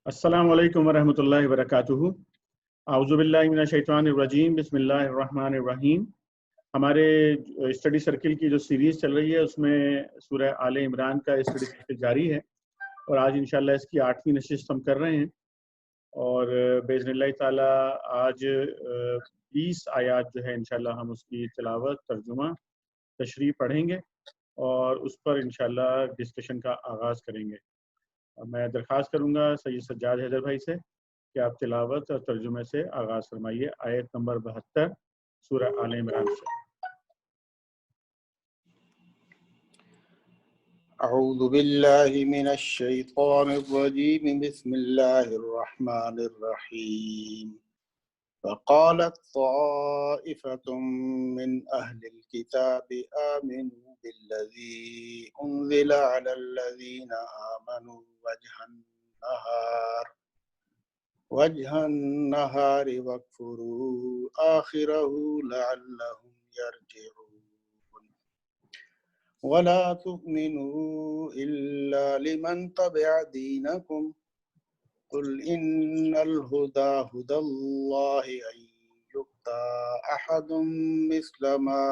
السلام علیکم ورحمۃ اللہ وبرکاتہ۔ اعوذ باللہ من الشیطان الرجیم، بسم اللہ الرحمن الرحیم۔ ہمارے اسٹڈی سرکل کی جو سیریز چل رہی ہے اس میں سورہ آل عمران کا اسٹڈی سرکل جاری ہے، اور آج انشاءاللہ اس کی 8ویں نشست ہم کر رہے ہیں، اور باذن اللہ تعالی آج 20 آیات جو ہے انشاءاللہ ہم اس کی تلاوت، ترجمہ، تشریح پڑھیں گے اور اس پر انشاءاللہ ڈسکشن کا آغاز کریں گے۔ میں درخواست کروں گا سید سجاد حیدر بھائی سے کہ آپ تلاوت اور ترجمے سے آغاز فرمائیے آیت نمبر 72 سورہ آل عمران سے۔ اعوذ باللہ من الشیطان الرجیم، بسم اللہ الرحمن الرحیم۔ فقالت طائفة من أهل الكتاب آمنوا بالذي أنزل على الذين آمنوا وجه النهار واكفروا آخره لعلهم يرجعون ولا تؤمنوا إلا لمن تبع دينكم قل إن الهدى هدى الله أن يؤتى أحد مثل ما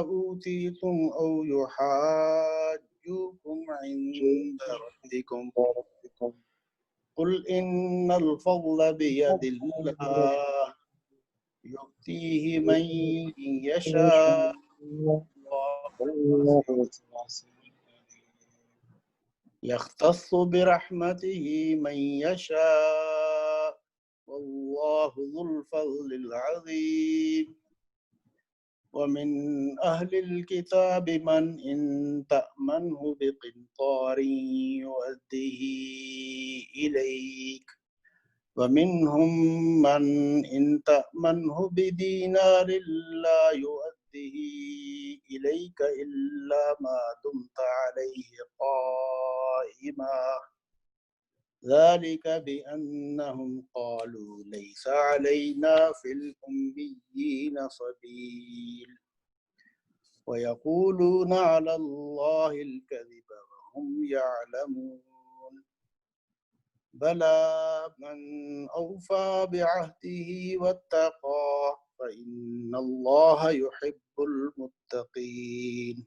أوتيتم أو يحاجوكم عند ربكم قل إن الفضل بيد الله يؤتيه من يشاء يختص برحمته من يشاء والله ذو الفضل العظيم ومن أهل الكتاب من إن تأمنه بقنطار يؤديه إليك ومنهم من إن تأمنه بدينار لا يؤديه إليك إلا ما دمت عليه قائما ذلك بأنهم قالوا ليس علينا في الأميين سبيل ويقولون على الله الكذب وهم يعلمون بلى من أوفى بعهده واتقى فإن الله يحب المتقين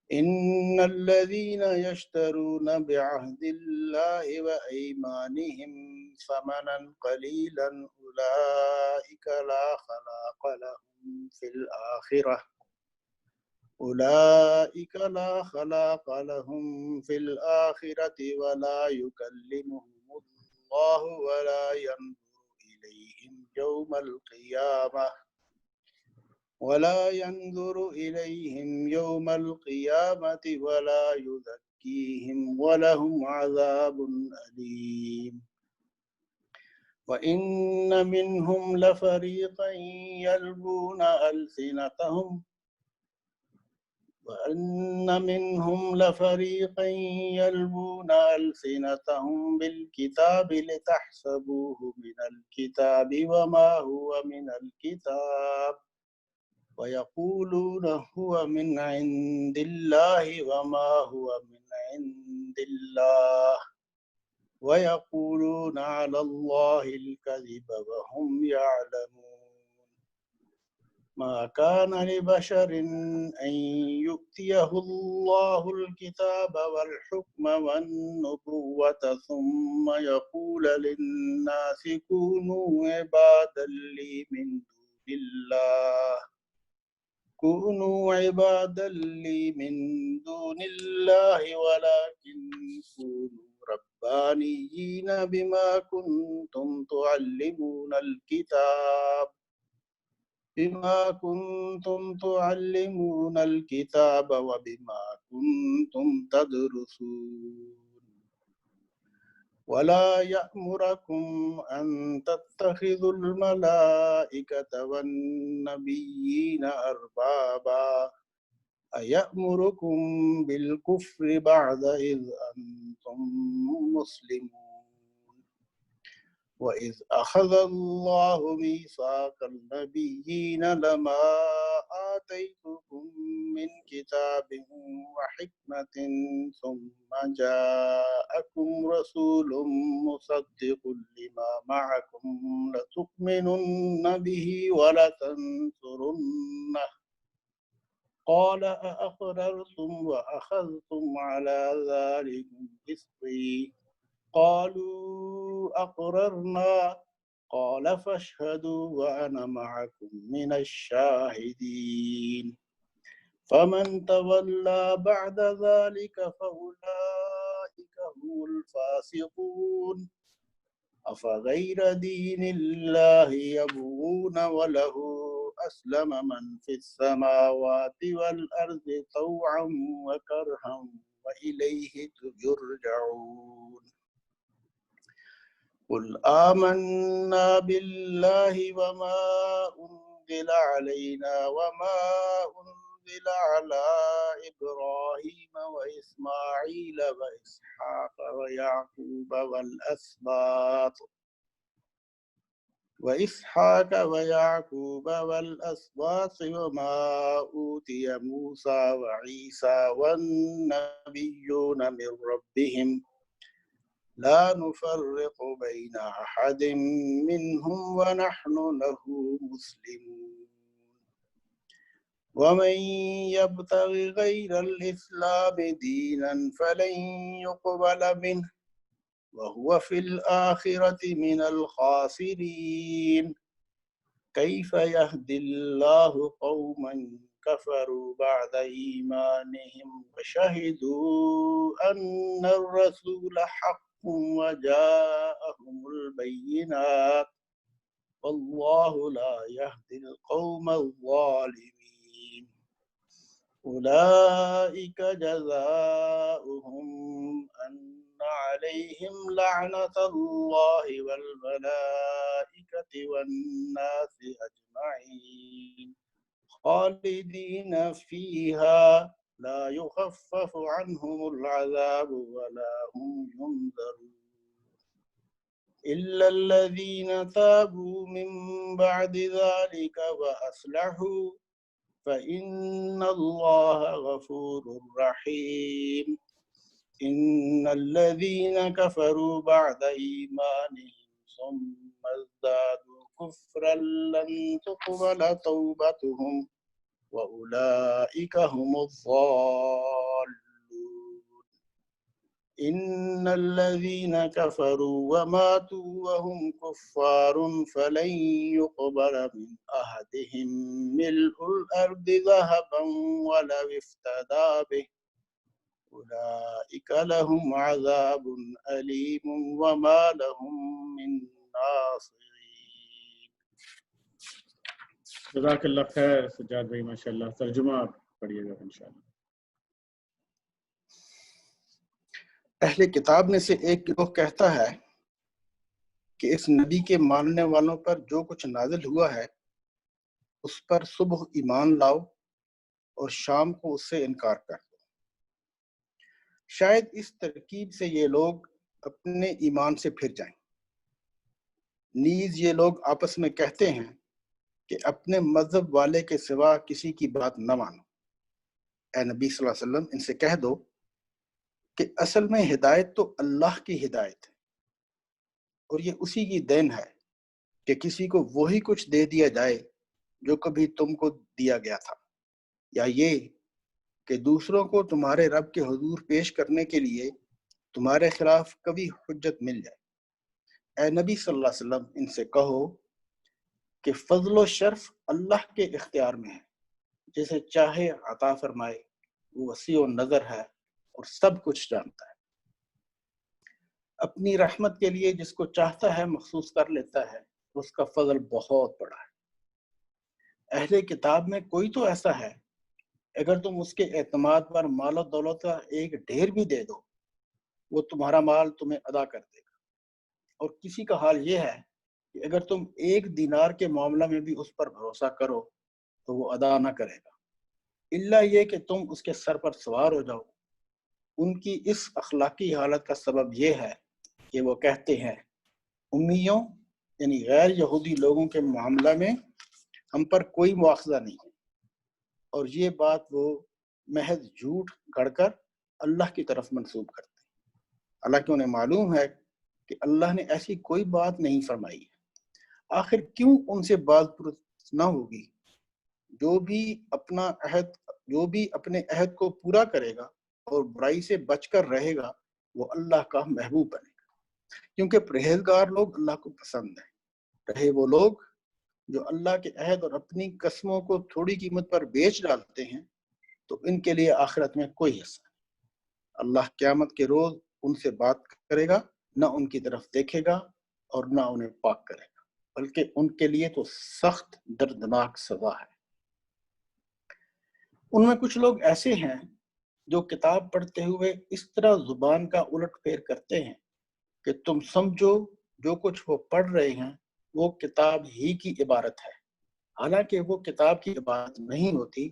إن الذين يشترون بعهد الله وأيمانهم ثمنا قليلا أولئك لا خلاق لهم في الآخرة ولا يكلمهم الله ولا ينظر إليهم يوم القيامة ولا يزكيهم ولهم عذاب أليم وإن منهم لفريقا يلوون ألسنتهم بالكتاب لتحسبوه من الكتاب وما هو من الكتاب ويقولون هو من عند الله وما هو من عند الله ويقولون على الله الكذب وهم يعلمون ما كان لبشر أن يؤتيه الله الكتاب والحكم والنبوة ثم يقول للناس كونوا عبادا لي من دون الله ولكن كونوا ربانيين بما كنتم تعلمون الكتاب وبما كنتم تدرسون ولا يأمركم أن تتخذوا الملائكة والنبيين أربابا أيأمركم بالكفر بعد إذ أنتم مسلمون وَإِذْ أَخَذَ اللَّهُ مِيثَاقَ النَّبِيِّينَ لَمَا آتَيْتُكُم مِّن كِتَابٍ وَحِكْمَةٍ ثُمَّ جَاءَكُمْ رَسُولٌ مُّصَدِّقٌ لِّمَا مَعَكُمْ لَتُؤْمِنُنَّ بِهِ وَلَتَنصُرُنَّهُ قَالَ أَأَقْرَرْتُمْ وَأَخَذْتُمْ عَلَىٰ ذَٰلِكُمْ إِصْرِي قالوا أقررنا قال فاشهدوا وأنا معكم من الشاهدين فمن تولى بعد ذلك فأولئك هم الفاسقون أفغير دين الله يبغون وله أسلم من في السماوات والأرض طوعا وكرها وإليه ترجعون قل آمنا بالله وما أنزل علينا وما أنزل على إبراهيم وإسماعيل وإسحاق ويعقوب والأسباط وما أوتي موسى وعيسى والنبيون من ربهم لا نفرق بين أحد منهم ونحن له مسلمون ومن يبتغ غير الإسلام دينا فلن يقبل منه وهو في الآخرة من الخاسرين كيف يهدي الله قوما كفروا بعد إيمانهم وشهدوا أن الرسول حق وجاءهم البينات والله لا يهدي القوم الظالمين أولئك جزاؤهم أن عليهم لعنة الله والملائكة والناس أجمعين خالدين فيها لا يخفف عنهم العذاب ولا هم ينذرون إلا الذين تابوا من بعد ذلك وأصلحوا فإن الله غفور رحيم إن الذين كفروا بعد إيمانهم ثم ازدادوا كفرا لن تقبل توبتهم وأولئك هم الضالون إن الذين كفروا وماتوا وهم كفار فلن يقبل من أحدهم ملء الأرض ذهبا ولو افتدى به أولئك لهم عذاب أليم وما لهم من ناصرين. جزاک اللہ خیر سجاد بھائی، ماشاء اللہ. ترجمہ آپ پڑھیے گا انشاءاللہ. اہل کتاب میں سے ایک گروہ کہتا ہے کہ اس نبی کے ماننے والوں پر جو کچھ نازل ہوا ہے اس پر صبح ایمان لاؤ اور شام کو اس سے انکار کر دو. شاید اس ترکیب سے یہ لوگ اپنے ایمان سے پھر جائیں. نیز یہ لوگ آپس میں کہتے ہیں کہ اپنے مذہب والے کے سوا کسی کی بات نہ مانو. اے نبی صلی اللہ علیہ وسلم ان سے کہہ دو کہ اصل میں ہدایت تو اللہ کی ہدایت ہے اور یہ اسی کی دین ہے کہ کسی کو وہی کچھ دے دیا جائے جو کبھی تم کو دیا گیا تھا، یا یہ کہ دوسروں کو تمہارے رب کے حضور پیش کرنے کے لیے تمہارے خلاف کبھی حجت مل جائے. اے نبی صلی اللہ علیہ وسلم ان سے کہو کہ فضل و شرف اللہ کے اختیار میں ہے، جسے چاہے عطا فرمائے، وہ وسیع و نظر ہے اور سب کچھ جانتا ہے. اپنی رحمت کے لیے جس کو چاہتا ہے مخصوص کر لیتا ہے، اس کا فضل بہت بڑا ہے. اہل کتاب میں کوئی تو ایسا ہے اگر تم اس کے اعتماد پر مال و دولت کا ایک ڈھیر بھی دے دو وہ تمہارا مال تمہیں ادا کر دے گا، اور کسی کا حال یہ ہے کہ اگر تم ایک دینار کے معاملہ میں بھی اس پر بھروسہ کرو تو وہ ادا نہ کرے گا، الا یہ کہ تم اس کے سر پر سوار ہو جاؤ. ان کی اس اخلاقی حالت کا سبب یہ ہے کہ وہ کہتے ہیں امیوں یعنی غیر یہودی لوگوں کے معاملہ میں ہم پر کوئی مواخذہ نہیں ہے، اور یہ بات وہ محض جھوٹ گڑھ کر اللہ کی طرف منسوب کرتے ہیں، حالانکہ انہیں معلوم ہے کہ اللہ نے ایسی کوئی بات نہیں فرمائی ہے۔ آخر کیوں ان سے بات پرس نہ ہوگی؟ جو بھی اپنے عہد کو پورا کرے گا اور برائی سے بچ کر رہے گا وہ اللہ کا محبوب بنے گا، کیونکہ پرہیزگار لوگ اللہ کو پسند ہیں۔ رہے وہ لوگ جو اللہ کے عہد اور اپنی قسموں کو تھوڑی قیمت پر بیچ ڈالتے ہیں تو ان کے لیے آخرت میں کوئی حصہ نہیں۔ اللہ قیامت کے روز ان سے بات کرے گا، نہ ان کی طرف دیکھے گا اور نہ انہیں پاک کرے گا، بلکہ ان کے لیے تو سخت دردناک سزا ہے۔ ان میں کچھ لوگ ایسے ہیں جو کتاب پڑھتے ہوئے اس طرح زبان کا الٹ پھیر کرتے ہیں کہ تم سمجھو جو کچھ وہ پڑھ رہے ہیں وہ کتاب ہی کی عبارت ہے، حالانکہ وہ کتاب کی عبارت نہیں ہوتی۔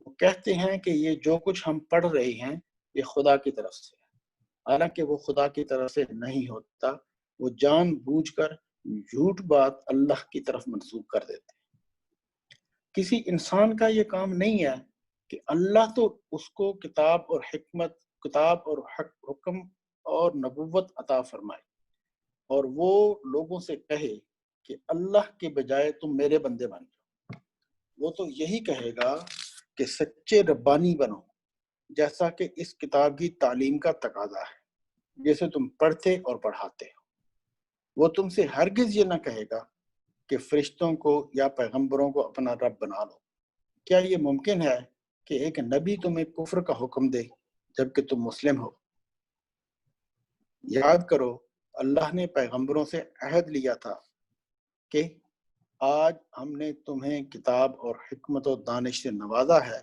وہ کہتے ہیں کہ یہ جو کچھ ہم پڑھ رہے ہیں یہ خدا کی طرف سے ہے، حالانکہ وہ خدا کی طرف سے نہیں ہوتا۔ وہ جان بوجھ کر جھوٹ بات اللہ کی طرف منسوب کر دیتے ہیں۔ کسی انسان کا یہ کام نہیں ہے کہ اللہ تو اس کو کتاب اور حکم اور نبوت عطا فرمائے اور وہ لوگوں سے کہے کہ اللہ کے بجائے تم میرے بندے بن جاؤ۔ وہ تو یہی کہے گا کہ سچے ربانی بنو، جیسا کہ اس کتاب کی تعلیم کا تقاضا ہے جسے تم پڑھتے اور پڑھاتے ہو۔ وہ تم سے ہرگز یہ نہ کہے گا کہ فرشتوں کو یا پیغمبروں کو اپنا رب بنا لو۔ کیا یہ ممکن ہے کہ ایک نبی تمہیں کفر کا حکم دے جبکہ تم مسلم ہو؟ یاد کرو اللہ نے پیغمبروں سے عہد لیا تھا کہ آج ہم نے تمہیں کتاب اور حکمت و دانش سے نوازا ہے،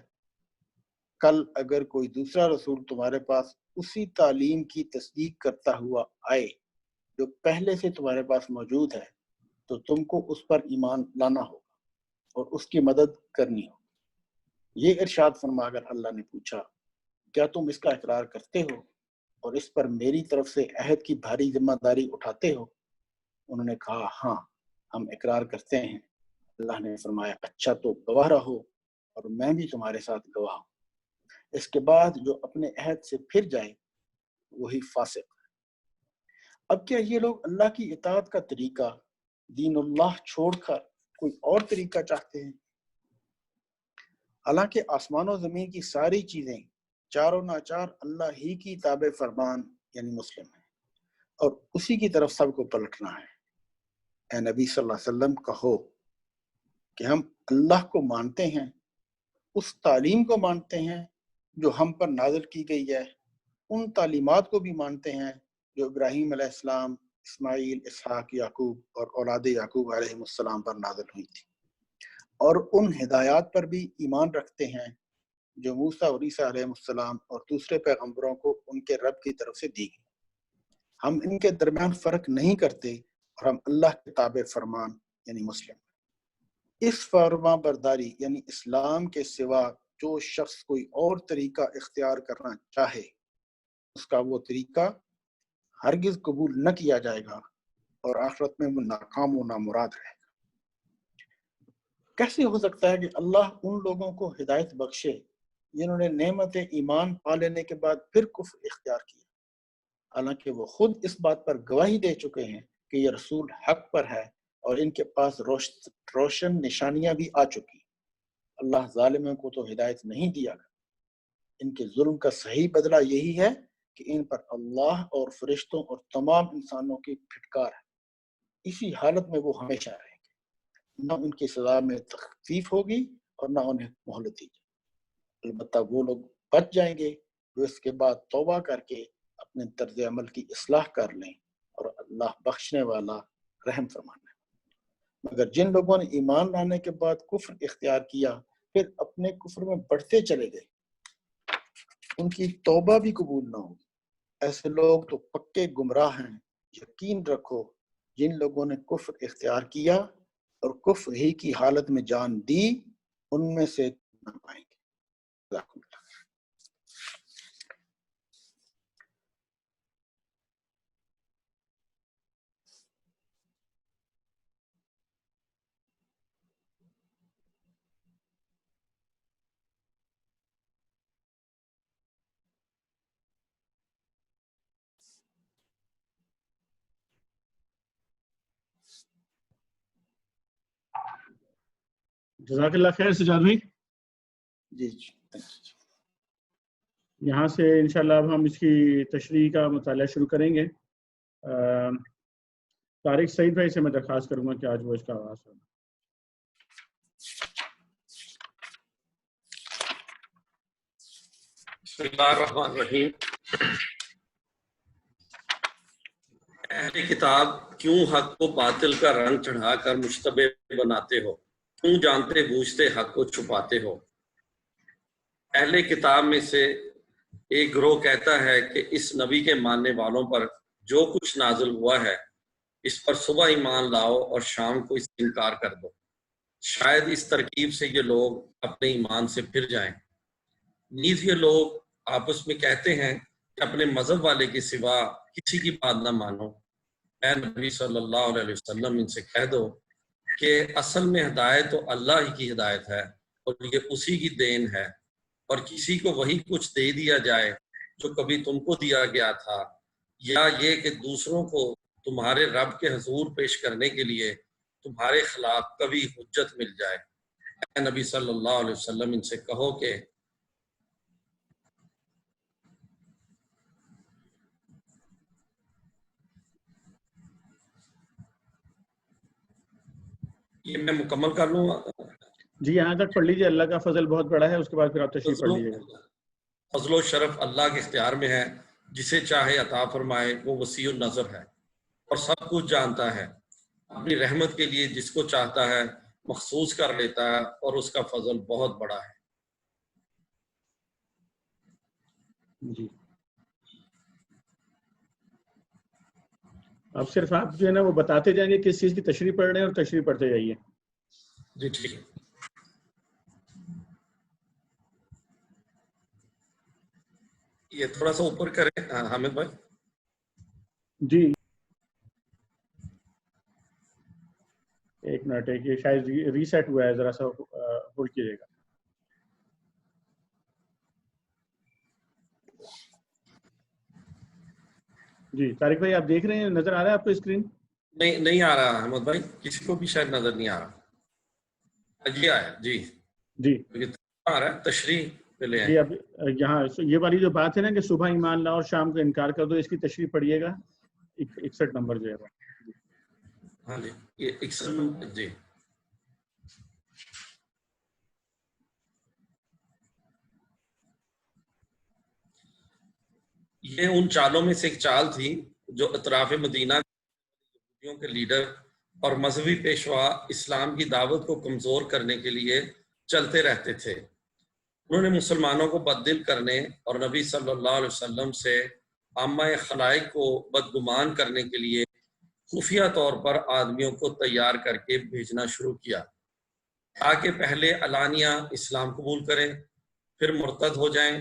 کل اگر کوئی دوسرا رسول تمہارے پاس اسی تعلیم کی تصدیق کرتا ہوا آئے جو پہلے سے تمہارے پاس موجود ہے تو تم کو اس پر ایمان لانا ہوگا اور اس کی مدد کرنی ہوگی۔ یہ ارشاد فرما کر اللہ نے پوچھا، کیا تم اس کا اقرار کرتے ہو اور اس پر میری طرف سے عہد کی بھاری ذمہ داری اٹھاتے ہو؟ انہوں نے کہا ہاں ہم اقرار کرتے ہیں۔ اللہ نے فرمایا اچھا تو گواہ رہو اور میں بھی تمہارے ساتھ گواہ ہوں۔ اس کے بعد جو اپنے عہد سے پھر جائے وہی فاسق ہے۔ اب کیا یہ لوگ اللہ کی اطاعت کا طریقہ دین اللہ چھوڑ کر کوئی اور طریقہ چاہتے ہیں؟ حالانکہ آسمان و زمین کی ساری چیزیں چاروں ناچار اللہ ہی کی تابع فرمان یعنی مسلم ہیں اور اسی کی طرف سب کو پلٹنا ہے۔ اے نبی صلی اللہ علیہ وسلم کہو کہ ہم اللہ کو مانتے ہیں، اس تعلیم کو مانتے ہیں جو ہم پر نازل کی گئی ہے، ان تعلیمات کو بھی مانتے ہیں جو ابراہیم علیہ السلام، اسماعیل، اسحاق، یعقوب اور اولاد یعقوب علیہ السلام پر نازل ہوئی تھی، اور ان ہدایات پر بھی ایمان رکھتے ہیں جو موسیٰ اور عیسیٰ علیہ السلام اور دوسرے پیغمبروں کو ان کے رب کی طرف سے دی گئی۔ ہم ان کے درمیان فرق نہیں کرتے اور ہم اللہ کے تابع فرمان یعنی مسلم۔ اس فرما برداری یعنی اسلام کے سوا جو شخص کوئی اور طریقہ اختیار کرنا چاہے اس کا وہ طریقہ ہرگز قبول نہ کیا جائے گا اور آخرت میں وہ ناکام و نامراد رہے گا۔ کیسے ہو سکتا ہے کہ اللہ ان لوگوں کو ہدایت بخشے جنہوں نے نعمت ایمان پا لینے کے بعد پھر کفر اختیار کیا، حالانکہ وہ خود اس بات پر گواہی دے چکے ہیں کہ یہ رسول حق پر ہے اور ان کے پاس روشن نشانیاں بھی آ چکی۔ اللہ ظالموں کو تو ہدایت نہیں دیا گا۔ ان کے ظلم کا صحیح بدلہ یہی ہے کہ ان پر اللہ اور فرشتوں اور تمام انسانوں کی پھٹکار ہے۔ اسی حالت میں وہ ہمیشہ رہیں گے، نہ ان کی سزا میں تخفیف ہوگی اور نہ انہیں مہلت دی جائے۔ البتہ وہ لوگ بچ جائیں گے جو اس کے بعد توبہ کر کے اپنے طرز عمل کی اصلاح کر لیں، اور اللہ بخشنے والا رحم فرمانا ہے۔ مگر جن لوگوں نے ایمان لانے کے بعد کفر اختیار کیا پھر اپنے کفر میں بڑھتے چلے گئے، ان کی توبہ بھی قبول نہ ہوگی۔ ایسے لوگ تو پکے گمراہ ہیں۔ یقین رکھو جن لوگوں نے کفر اختیار کیا اور کفر ہی کی حالت میں جان دی ان میں سے نہ پائیں گے۔ جزاکم اللہ۔ جزاک اللہ خیر سجاد بھائی. جی یہاں سے انشاءاللہ اب ہم اس کی تشریح کا مطالعہ شروع کریں گے. طارق سعید بھائی سے میں درخواست کروں گا کہ آج وہ اس کا آغاز کریں. بسم اللہ الرحمن الرحیم. اہل کتاب کیوں حق کو باطل کا رنگ چڑھا کر مشتبہ بناتے ہو؟ کیوں جانتے بوجھتے حق کو چھپاتے ہو؟ اہل کتاب میں سے ایک گروہ کہتا ہے کہ اس نبی کے ماننے والوں پر جو کچھ نازل ہوا ہے اس پر صبح ایمان لاؤ اور شام کو اس سے انکار کر دو. شاید اس ترکیب سے یہ لوگ اپنے ایمان سے پھر جائیں. نیز یہ لوگ آپس میں کہتے ہیں کہ اپنے مذہب والے کے سوا کسی کی بات نہ مانو. اے نبی صلی اللہ علیہ وسلم ان سے کہہ دو کہ اصل میں ہدایت تو اللہ ہی کی ہدایت ہے اور یہ اسی کی دین ہے، اور کسی کو وہی کچھ دے دیا جائے جو کبھی تم کو دیا گیا تھا، یا یہ کہ دوسروں کو تمہارے رب کے حضور پیش کرنے کے لیے تمہارے خلاف کبھی حجت مل جائے. اے نبی صلی اللہ علیہ وسلم ان سے کہو کہ یہ میں مکمل کر لوں. جی یہاں تک پڑھ لیجیے. اللہ کا فضل بہت بڑا ہے، اس کے بعد پھر آپ تشریح پڑھ لیجیے گا. فضل و شرف اللہ کے اختیار میں ہے، جسے چاہے عطا فرمائے. وہ وسیع النظر ہے اور سب کچھ جانتا ہے. اپنی رحمت کے لیے جس کو چاہتا ہے مخصوص کر لیتا ہے، اور اس کا فضل بہت بڑا ہے. جی اب صرف آپ جو ہے نا وہ بتاتے جائیں گے کس چیز کی تشریح پڑھ رہے ہیں اور تشریح پڑھتے جائیے. جی ٹھیک ہے. یہ تھوڑا سا اوپر کریں حامد بھائی. جی ایک منٹ، یہ شاید ریسیٹ ہوا ہے، ذرا سا ہولڈ کیجیے گا. جی طارق بھائی آپ دیکھ رہے ہیں، نظر آ رہا ہے آپ کو اسکرین؟ نہیں آ رہا احمد بھائی، کسی کو بھی شاید نظر نہیں آ رہا. جی آیا. جی جی آ رہا ہے. تشریح پہ لے آئیں. جی اب یہاں یہ والی جو بات ہے نا کہ صبح ایمان لاؤ اور شام کو انکار کر دو، اس کی تشریح پڑھیے گا. 61 نمبر جو ہے وہ. ہاں جی یہ 61. جی یہ ان چالوں میں سے ایک چال تھی جو اطراف مدینہ کے لیڈر اور مذہبی پیشوا اسلام کی دعوت کو کمزور کرنے کے لیے چلتے رہتے تھے. انہوں نے مسلمانوں کو بددل کرنے اور نبی صلی اللہ علیہ وسلم سے عامہ خلائق کو بدگمان کرنے کے لیے خفیہ طور پر آدمیوں کو تیار کر کے بھیجنا شروع کیا، تاکہ پہلے علانیہ اسلام قبول کریں، پھر مرتد ہو جائیں،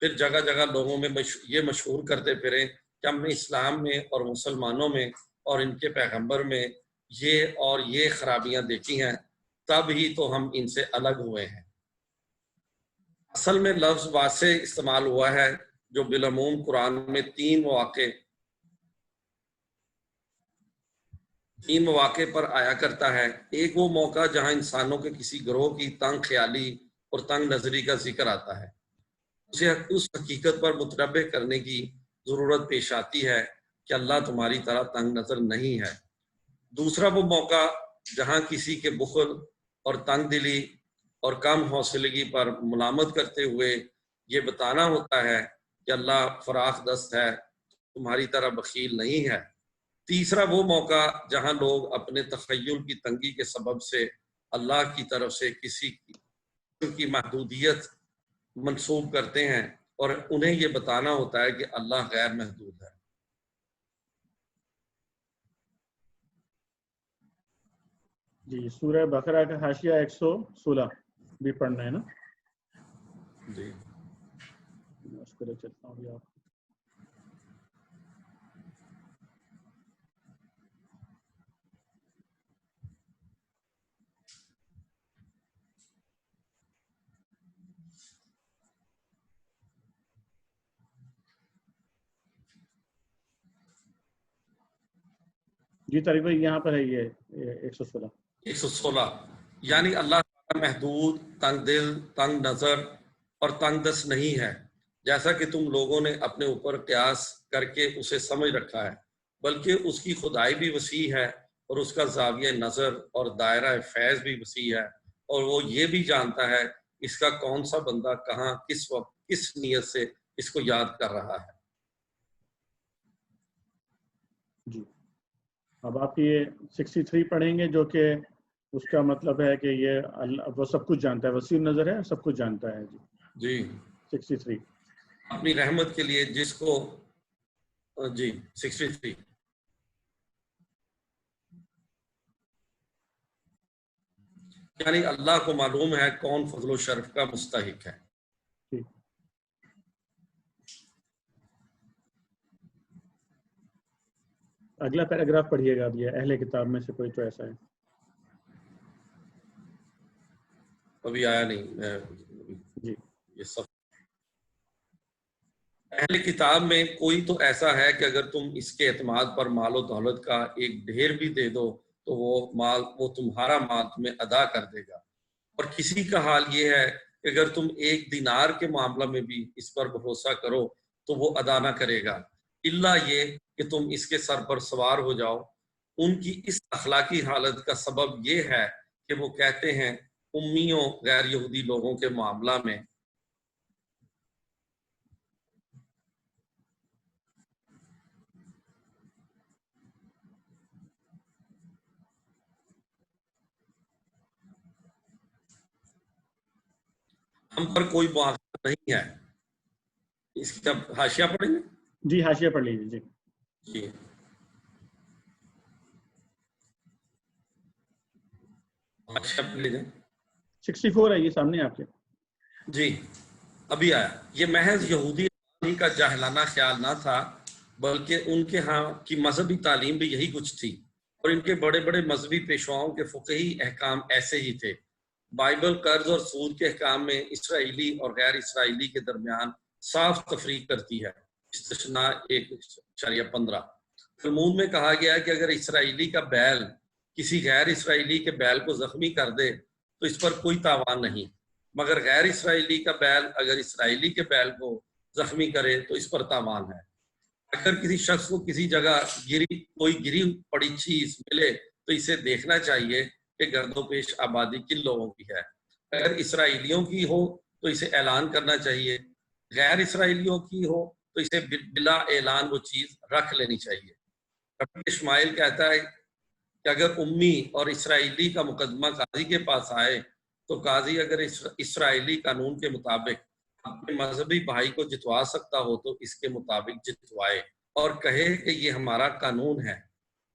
پھر جگہ جگہ لوگوں میں یہ مشہور کرتے پھریں کہ ہم نے اسلام میں اور مسلمانوں میں اور ان کے پیغمبر میں یہ خرابیاں دیکھی ہیں، تب ہی تو ہم ان سے الگ ہوئے ہیں. اصل میں لفظ واسع استعمال ہوا ہے جو بالعموم قرآن میں تین مواقع پر آیا کرتا ہے. ایک وہ موقع جہاں انسانوں کے کسی گروہ کی تنگ خیالی اور تنگ نظری کا ذکر آتا ہے، اسے اس حقیقت پر متنبہ کرنے کی ضرورت پیش آتی ہے کہ اللہ تمہاری طرح تنگ نظر نہیں ہے. دوسرا وہ موقع جہاں کسی کے بخل اور تنگ دلی اور کم حوصلگی پر ملامت کرتے ہوئے یہ بتانا ہوتا ہے کہ اللہ فراخ دست ہے، تمہاری طرح بخیل نہیں ہے. تیسرا وہ موقع جہاں لوگ اپنے تخیل کی تنگی کے سبب سے اللہ کی طرف سے کسی کی محدودیت منسوب کرتے ہیں اور انہیں یہ بتانا ہوتا ہے کہ اللہ غیر محدود ہے. جی سورہ بقرہ کا حاشیہ 116 بھی پڑھنا ہے نا؟ جی اس کو چلتا ہوں آپ. جی طارق بھائی یہاں پر ہے یہ 116. 116 یعنی اللہ محدود، تنگ دل، تنگ نظر اور تنگ دست نہیں ہے جیسا کہ تم لوگوں نے اپنے اوپر قیاس کر کے اسے سمجھ رکھا ہے، بلکہ اس کی خدائی بھی وسیع ہے اور اس کا زاویہ نظر اور دائرہ فیض بھی وسیع ہے، اور وہ یہ بھی جانتا ہے اس کا کون سا بندہ کہاں کس وقت کس نیت سے اس کو یاد کر رہا ہے۔ جی اب آپ یہ 63 پڑھیں گے، جو کہ اس کا مطلب ہے کہ یہ وہ سب کچھ جانتا ہے، وسیع نظر ہے، سب کچھ جانتا ہے۔ جی 63 اپنی رحمت کے لیے جس کو، جی 63 یعنی اللہ کو معلوم ہے کون فضل و شرف کا مستحق ہے۔ اگلا پیراگراف پڑھیے گا اب، یہ اہل کتاب میں سے کوئی تو ایسا ہے؟ ابھی آیا نہیں جی یہ سب۔ اہل کتاب میں کوئی تو ایسا ہے کہ اگر تم اس کے اعتماد پر مال و دولت کا ایک ڈھیر بھی دے دو تو وہ تمہارا مال تمہیں ادا کر دے گا، اور کسی کا حال یہ ہے کہ اگر تم ایک دینار کے معاملہ میں بھی اس پر بھروسہ کرو تو وہ ادا نہ کرے گا، الا یہ کہ تم اس کے سر پر سوار ہو جاؤ۔ ان کی اس اخلاقی حالت کا سبب یہ ہے کہ وہ کہتے ہیں امیوں غیر یہودی لوگوں کے معاملہ میں ہم پر کوئی معاوضہ نہیں ہے۔ اس کی اب حاشیہ پڑھیں گے؟ جی حاشیہ پڑھ لیجیے۔ جی حاشیہ پڑھ لیجیے۔ 64 ہے یہ سامنے آپ کے۔ جی ابھی آیا۔ یہ محض یہودی کا جاہلانہ خیال نہ تھا، بلکہ ان کے ہاں کی مذہبی تعلیم بھی یہی کچھ تھی، اور ان کے بڑے بڑے مذہبی پیشواؤں کے فقہی احکام ایسے ہی تھے۔ بائبل قرض اور سود کے احکام میں اسرائیلی اور غیر اسرائیلی کے درمیان صاف تفریق کرتی ہے، استثناء 1.15۔ تلمود میں کہا گیا ہے کہ اگر اسرائیلی کا بیل کسی غیر اسرائیلی کے بیل کو زخمی کر دے تو اس پر کوئی تاوان نہیں، مگر غیر اسرائیلی کا بیل اگر اسرائیلی کے بیل کو زخمی کرے تو اس پر تاوان ہے۔ اگر کسی شخص کو کسی جگہ کوئی گری پڑی چیز ملے تو اسے دیکھنا چاہیے کہ گرد و پیش آبادی کن لوگوں کی ہے۔ اگر اسرائیلیوں کی ہو تو اسے اعلان کرنا چاہیے، غیر اسرائیلیوں کی ہو تو اسے بلا اعلان وہ چیز رکھ لینی چاہیے۔ اسماعیل کہتا ہے کہ اگر امی اور اسرائیلی کا مقدمہ قاضی کے پاس آئے تو قاضی اگر اسرائیلی قانون کے مطابق اپنے مذہبی بھائی کو جتوا سکتا ہو تو اس کے مطابق جتوائے اور کہے کہ یہ ہمارا قانون ہے،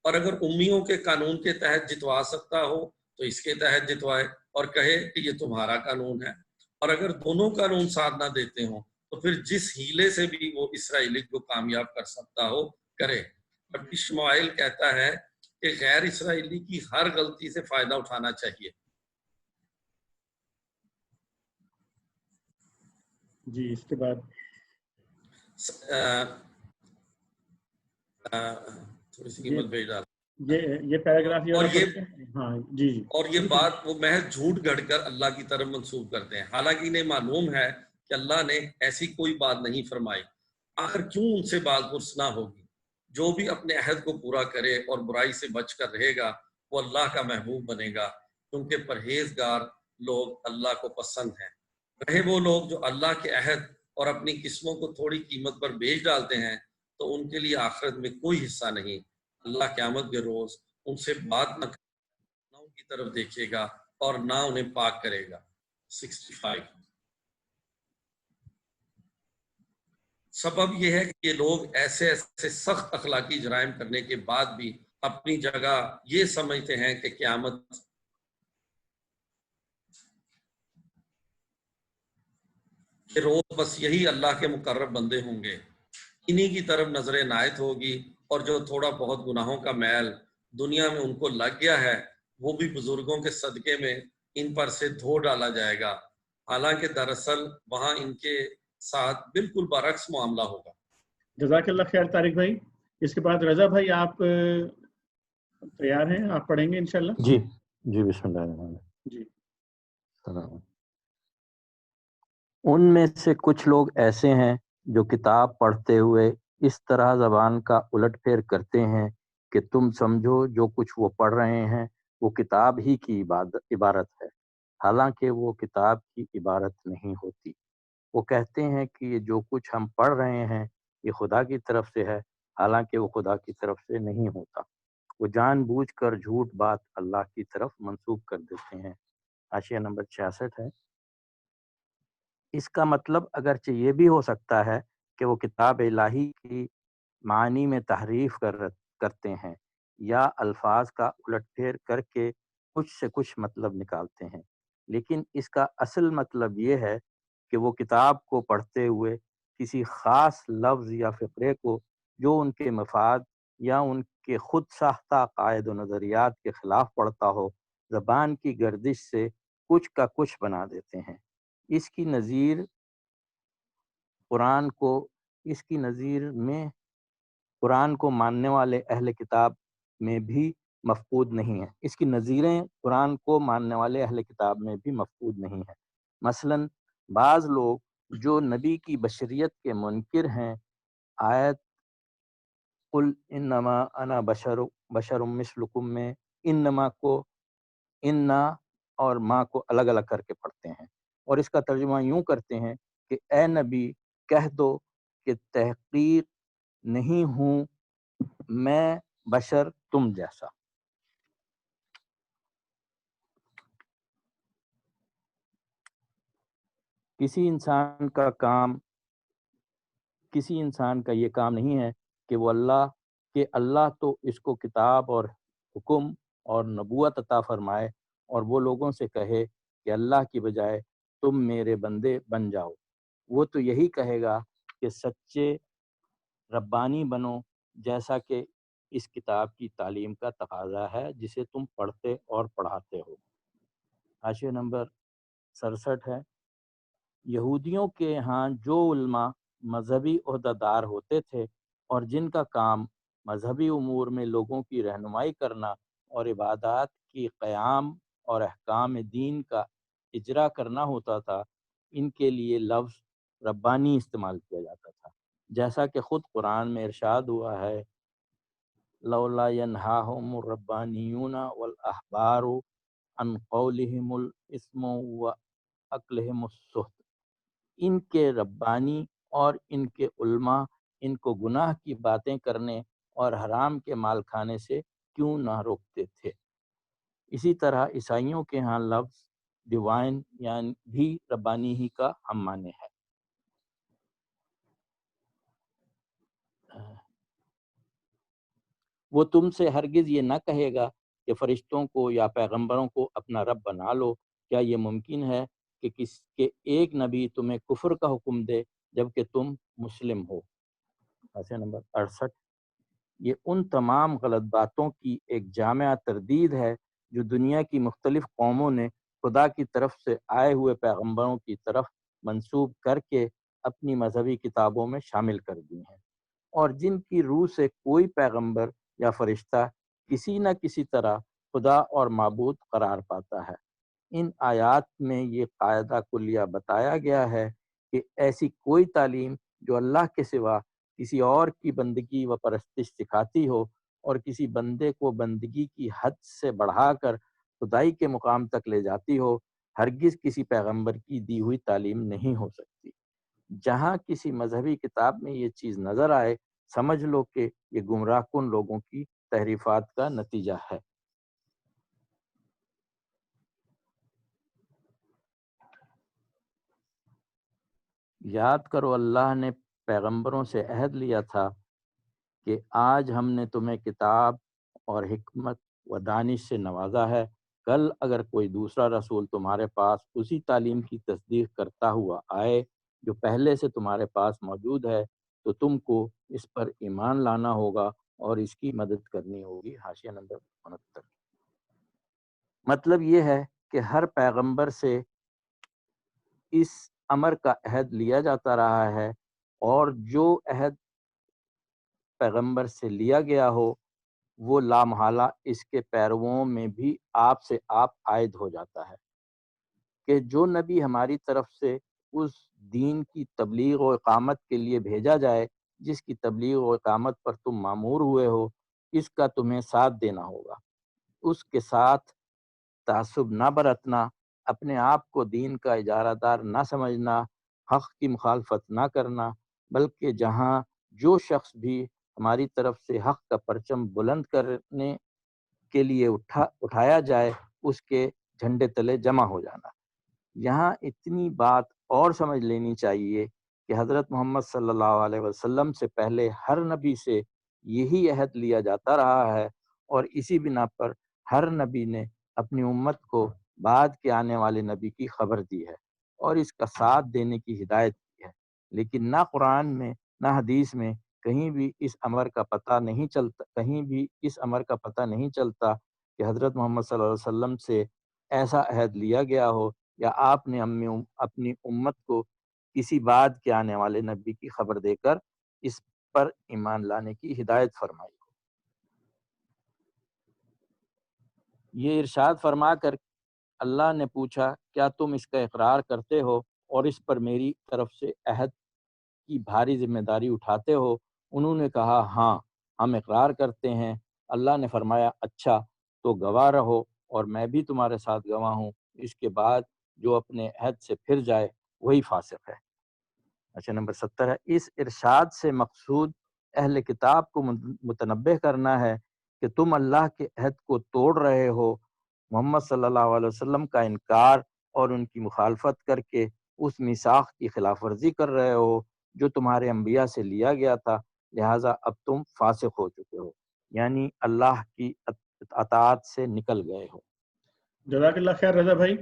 اور اگر امیوں کے قانون کے تحت جتوا سکتا ہو تو اس کے تحت جتوائے اور کہے کہ یہ تمہارا قانون ہے، اور اگر دونوں قانون ساتھ نہ دیتے ہوں تو پھر جس ہیلے سے بھی وہ اسرائیلی کو کامیاب کر سکتا ہو کرے۔ اسماعیل کہتا ہے کہ غیر اسرائیلی کی ہر غلطی سے فائدہ اٹھانا چاہیے۔ جی اس کے بعد تھوڑی سی قیمت بھیج ڈال یہ پیراگراف ہاں جی جی، اور یہ بات وہ محض جھوٹ گھڑ کر اللہ کی طرف منسوب کرتے ہیں، حالانکہ انہیں معلوم ہے کہ اللہ نے ایسی کوئی بات نہیں فرمائی۔ آخر کیوں ان سے بات پرس نہ ہوگی؟ جو بھی اپنے عہد کو پورا کرے اور برائی سے بچ کر رہے گا وہ اللہ کا محبوب بنے گا، کیونکہ پرہیزگار لوگ اللہ کو پسند ہیں۔ رہے وہ لوگ جو اللہ کے عہد اور اپنی قسموں کو تھوڑی قیمت پر بیچ ڈالتے ہیں تو ان کے لیے آخرت میں کوئی حصہ نہیں۔ اللہ قیامت کے روز ان سے بات نہ ان کی طرف دیکھے گا اور نہ انہیں پاک کرے گا۔ 65 سبب یہ ہے کہ یہ لوگ ایسے سخت اخلاقی جرائم کرنے کے بعد بھی اپنی جگہ یہ سمجھتے ہیں کہ قیامت کے روز بس یہی اللہ کے مقرب بندے ہوں گے، انہی کی طرف نظر عنایت ہوگی، اور جو تھوڑا بہت گناہوں کا میل دنیا میں ان کو لگ گیا ہے وہ بھی بزرگوں کے صدقے میں ان پر سے دھو ڈالا جائے گا، حالانکہ دراصل وہاں ان کے ساتھ بالکل برعکس معاملہ ہوگا۔ جزاک اللہ خیر طارق بھائی۔ اس کے بعد رضا بھائی آپ تیار ہیں؟ آپ پڑھیں گے انشاءاللہ؟ جی جی بسم اللہ الرحمن الرحیم۔ جی ان میں سے کچھ لوگ ایسے ہیں جو کتاب پڑھتے ہوئے اس طرح زبان کا الٹ پھیر کرتے ہیں کہ تم سمجھو جو کچھ وہ پڑھ رہے ہیں وہ کتاب ہی کی عبارت ہے، حالانکہ وہ کتاب کی عبارت نہیں ہوتی۔ وہ کہتے ہیں کہ یہ جو کچھ ہم پڑھ رہے ہیں یہ خدا کی طرف سے ہے، حالانکہ وہ خدا کی طرف سے نہیں ہوتا۔ وہ جان بوجھ کر جھوٹ بات اللہ کی طرف منسوب کر دیتے ہیں۔ حاشیہ نمبر 66 ہے۔ اس کا مطلب اگرچہ یہ بھی ہو سکتا ہے کہ وہ کتاب الہی کی معنی میں تحریف کرتے ہیں یا الفاظ کا الٹ پھیر کر کے کچھ سے کچھ مطلب نکالتے ہیں، لیکن اس کا اصل مطلب یہ ہے کہ وہ کتاب کو پڑھتے ہوئے کسی خاص لفظ یا فقرے کو جو ان کے مفاد یا ان کے خود ساختہ عقائد و نظریات کے خلاف پڑھتا ہو، زبان کی گردش سے کچھ کا کچھ بنا دیتے ہیں۔ اس کی نظیر میں قرآن کو ماننے والے اہل کتاب میں بھی مفقود نہیں ہے۔ اس کی نظیریں قرآن کو ماننے والے اہل کتاب میں بھی مفقود نہیں ہے۔ مثلا بعض لوگ جو نبی کی بشریت کے منکر ہیں، آیت قل انما انا بشر مثلکم میں انما کو انا اور ماں کو الگ الگ کر کے پڑھتے ہیں، اور اس کا ترجمہ یوں کرتے ہیں کہ اے نبی کہہ دو کہ تحقیق نہیں ہوں میں بشر تم جیسا۔ کسی انسان کا یہ کام نہیں ہے کہ وہ اللہ تو اس کو کتاب اور حکم اور نبوت عطا فرمائے اور وہ لوگوں سے کہے کہ اللہ کی بجائے تم میرے بندے بن جاؤ۔ وہ تو یہی کہے گا کہ سچے ربانی بنو، جیسا کہ اس کتاب کی تعلیم کا تقاضا ہے جسے تم پڑھتے اور پڑھاتے ہو۔ حاشیہ نمبر 67 ہے۔ یہودیوں کے ہاں جو علماء مذہبی عہدیدار ہوتے تھے اور جن کا کام مذہبی امور میں لوگوں کی رہنمائی کرنا اور عبادات کی قیام اور احکام دین کا اجرا کرنا ہوتا تھا، ان کے لیے لفظ ربانی استعمال کیا جاتا تھا، جیسا کہ خود قرآن میں ارشاد ہوا ہے لولا ینہاہم الربانیون والاحبار عن قولہم الاسم واکلہم السحت۔ ان کے ربانی اور ان کے علماء ان کو گناہ کی باتیں کرنے اور حرام کے مال کھانے سے کیوں نہ روکتے تھے۔ اسی طرح عیسائیوں کے ہاں لفظ ڈیوائن یعنی بھی ربانی ہی کا ہم معنی ہے۔ وہ تم سے ہرگز یہ نہ کہے گا کہ فرشتوں کو یا پیغمبروں کو اپنا رب بنا لو۔ کیا یہ ممکن ہے کہ ایک نبی تمہیں کفر کا حکم دے جبکہ تم مسلم ہو؟ حاشیہ نمبر 68۔ یہ ان تمام غلط باتوں کی ایک جامع تردید ہے جو دنیا کی مختلف قوموں نے خدا کی طرف سے آئے ہوئے پیغمبروں کی طرف منسوب کر کے اپنی مذہبی کتابوں میں شامل کر دی ہیں، اور جن کی روح سے کوئی پیغمبر یا فرشتہ کسی نہ کسی طرح خدا اور معبود قرار پاتا ہے۔ ان آیات میں یہ قاعدہ کلیہ بتایا گیا ہے کہ ایسی کوئی تعلیم جو اللہ کے سوا کسی اور کی بندگی و پرستش سکھاتی ہو اور کسی بندے کو بندگی کی حد سے بڑھا کر خدائی کے مقام تک لے جاتی ہو، ہرگز کسی پیغمبر کی دی ہوئی تعلیم نہیں ہو سکتی۔ جہاں کسی مذہبی کتاب میں یہ چیز نظر آئے، سمجھ لو کہ یہ گمراہ کن لوگوں کی تحریفات کا نتیجہ ہے۔ یاد کرو اللہ نے پیغمبروں سے عہد لیا تھا کہ آج ہم نے تمہیں کتاب اور حکمت و دانش سے نوازا ہے، کل اگر کوئی دوسرا رسول تمہارے پاس اسی تعلیم کی تصدیق کرتا ہوا آئے جو پہلے سے تمہارے پاس موجود ہے تو تم کو اس پر ایمان لانا ہوگا اور اس کی مدد کرنی ہوگی۔ حاشیہ نمبر 69۔ مطلب یہ ہے کہ ہر پیغمبر سے اس امر کا عہد لیا جاتا رہا ہے، اور جو عہد پیغمبر سے لیا گیا ہو وہ لامحالہ اس کے پیرووں میں بھی آپ سے آپ عائد ہو جاتا ہے۔ کہ جو نبی ہماری طرف سے اس دین کی تبلیغ و اقامت کے لیے بھیجا جائے جس کی تبلیغ و اقامت پر تم مامور ہوئے ہو، اس کا تمہیں ساتھ دینا ہوگا، اس کے ساتھ تعصب نہ برتنا، اپنے آپ کو دین کا اجارہ دار نہ سمجھنا، حق کی مخالفت نہ کرنا، بلکہ جہاں جو شخص بھی ہماری طرف سے حق کا پرچم بلند کرنے کے لیے اٹھایا جائے اس کے جھنڈے تلے جمع ہو جانا۔ یہاں اتنی بات اور سمجھ لینی چاہیے کہ حضرت محمد صلی اللہ علیہ وسلم سے پہلے ہر نبی سے یہی عہد لیا جاتا رہا ہے، اور اسی بنا پر ہر نبی نے اپنی امت کو بعد کے آنے والے نبی کی خبر دی ہے اور اس کا ساتھ دینے کی ہدایت کی ہے، لیکن نہ قرآن میں نہ حدیث میں کہیں بھی اس امر کا پتہ نہیں چلتا کہ حضرت محمد صلی اللہ علیہ وسلم سے ایسا عہد لیا گیا ہو یا آپ نے اپنی امت کو کسی بعد کے آنے والے نبی کی خبر دے کر اس پر ایمان لانے کی ہدایت فرمائی ہو۔ یہ ارشاد فرما کر اللہ نے پوچھا، کیا تم اس کا اقرار کرتے ہو اور اس پر میری طرف سے عہد کی بھاری ذمہ داری اٹھاتے ہو؟ انہوں نے کہا ہاں، ہم اقرار کرتے ہیں۔ اللہ نے فرمایا اچھا، تو گواہ رہو اور میں بھی تمہارے ساتھ گواہ ہوں، اس کے بعد جو اپنے عہد سے پھر جائے وہی فاسق ہے۔ اچھا، نمبر 70 ہے، اس ارشاد سے مقصود اہل کتاب کو متنبہ کرنا ہے کہ تم اللہ کے عہد کو توڑ رہے ہو، محمد صلی اللہ علیہ وسلم کا انکار اور ان کی مخالفت کر کے اس میثاق کی خلاف ورزی کر رہے ہو جو تمہارے انبیاء سے لیا گیا تھا، لہٰذا اب تم فاسق ہو چکے ہو، یعنی اللہ کی اطاعت سے نکل گئے ہو۔ جزاک اللہ خیر رضا بھائی۔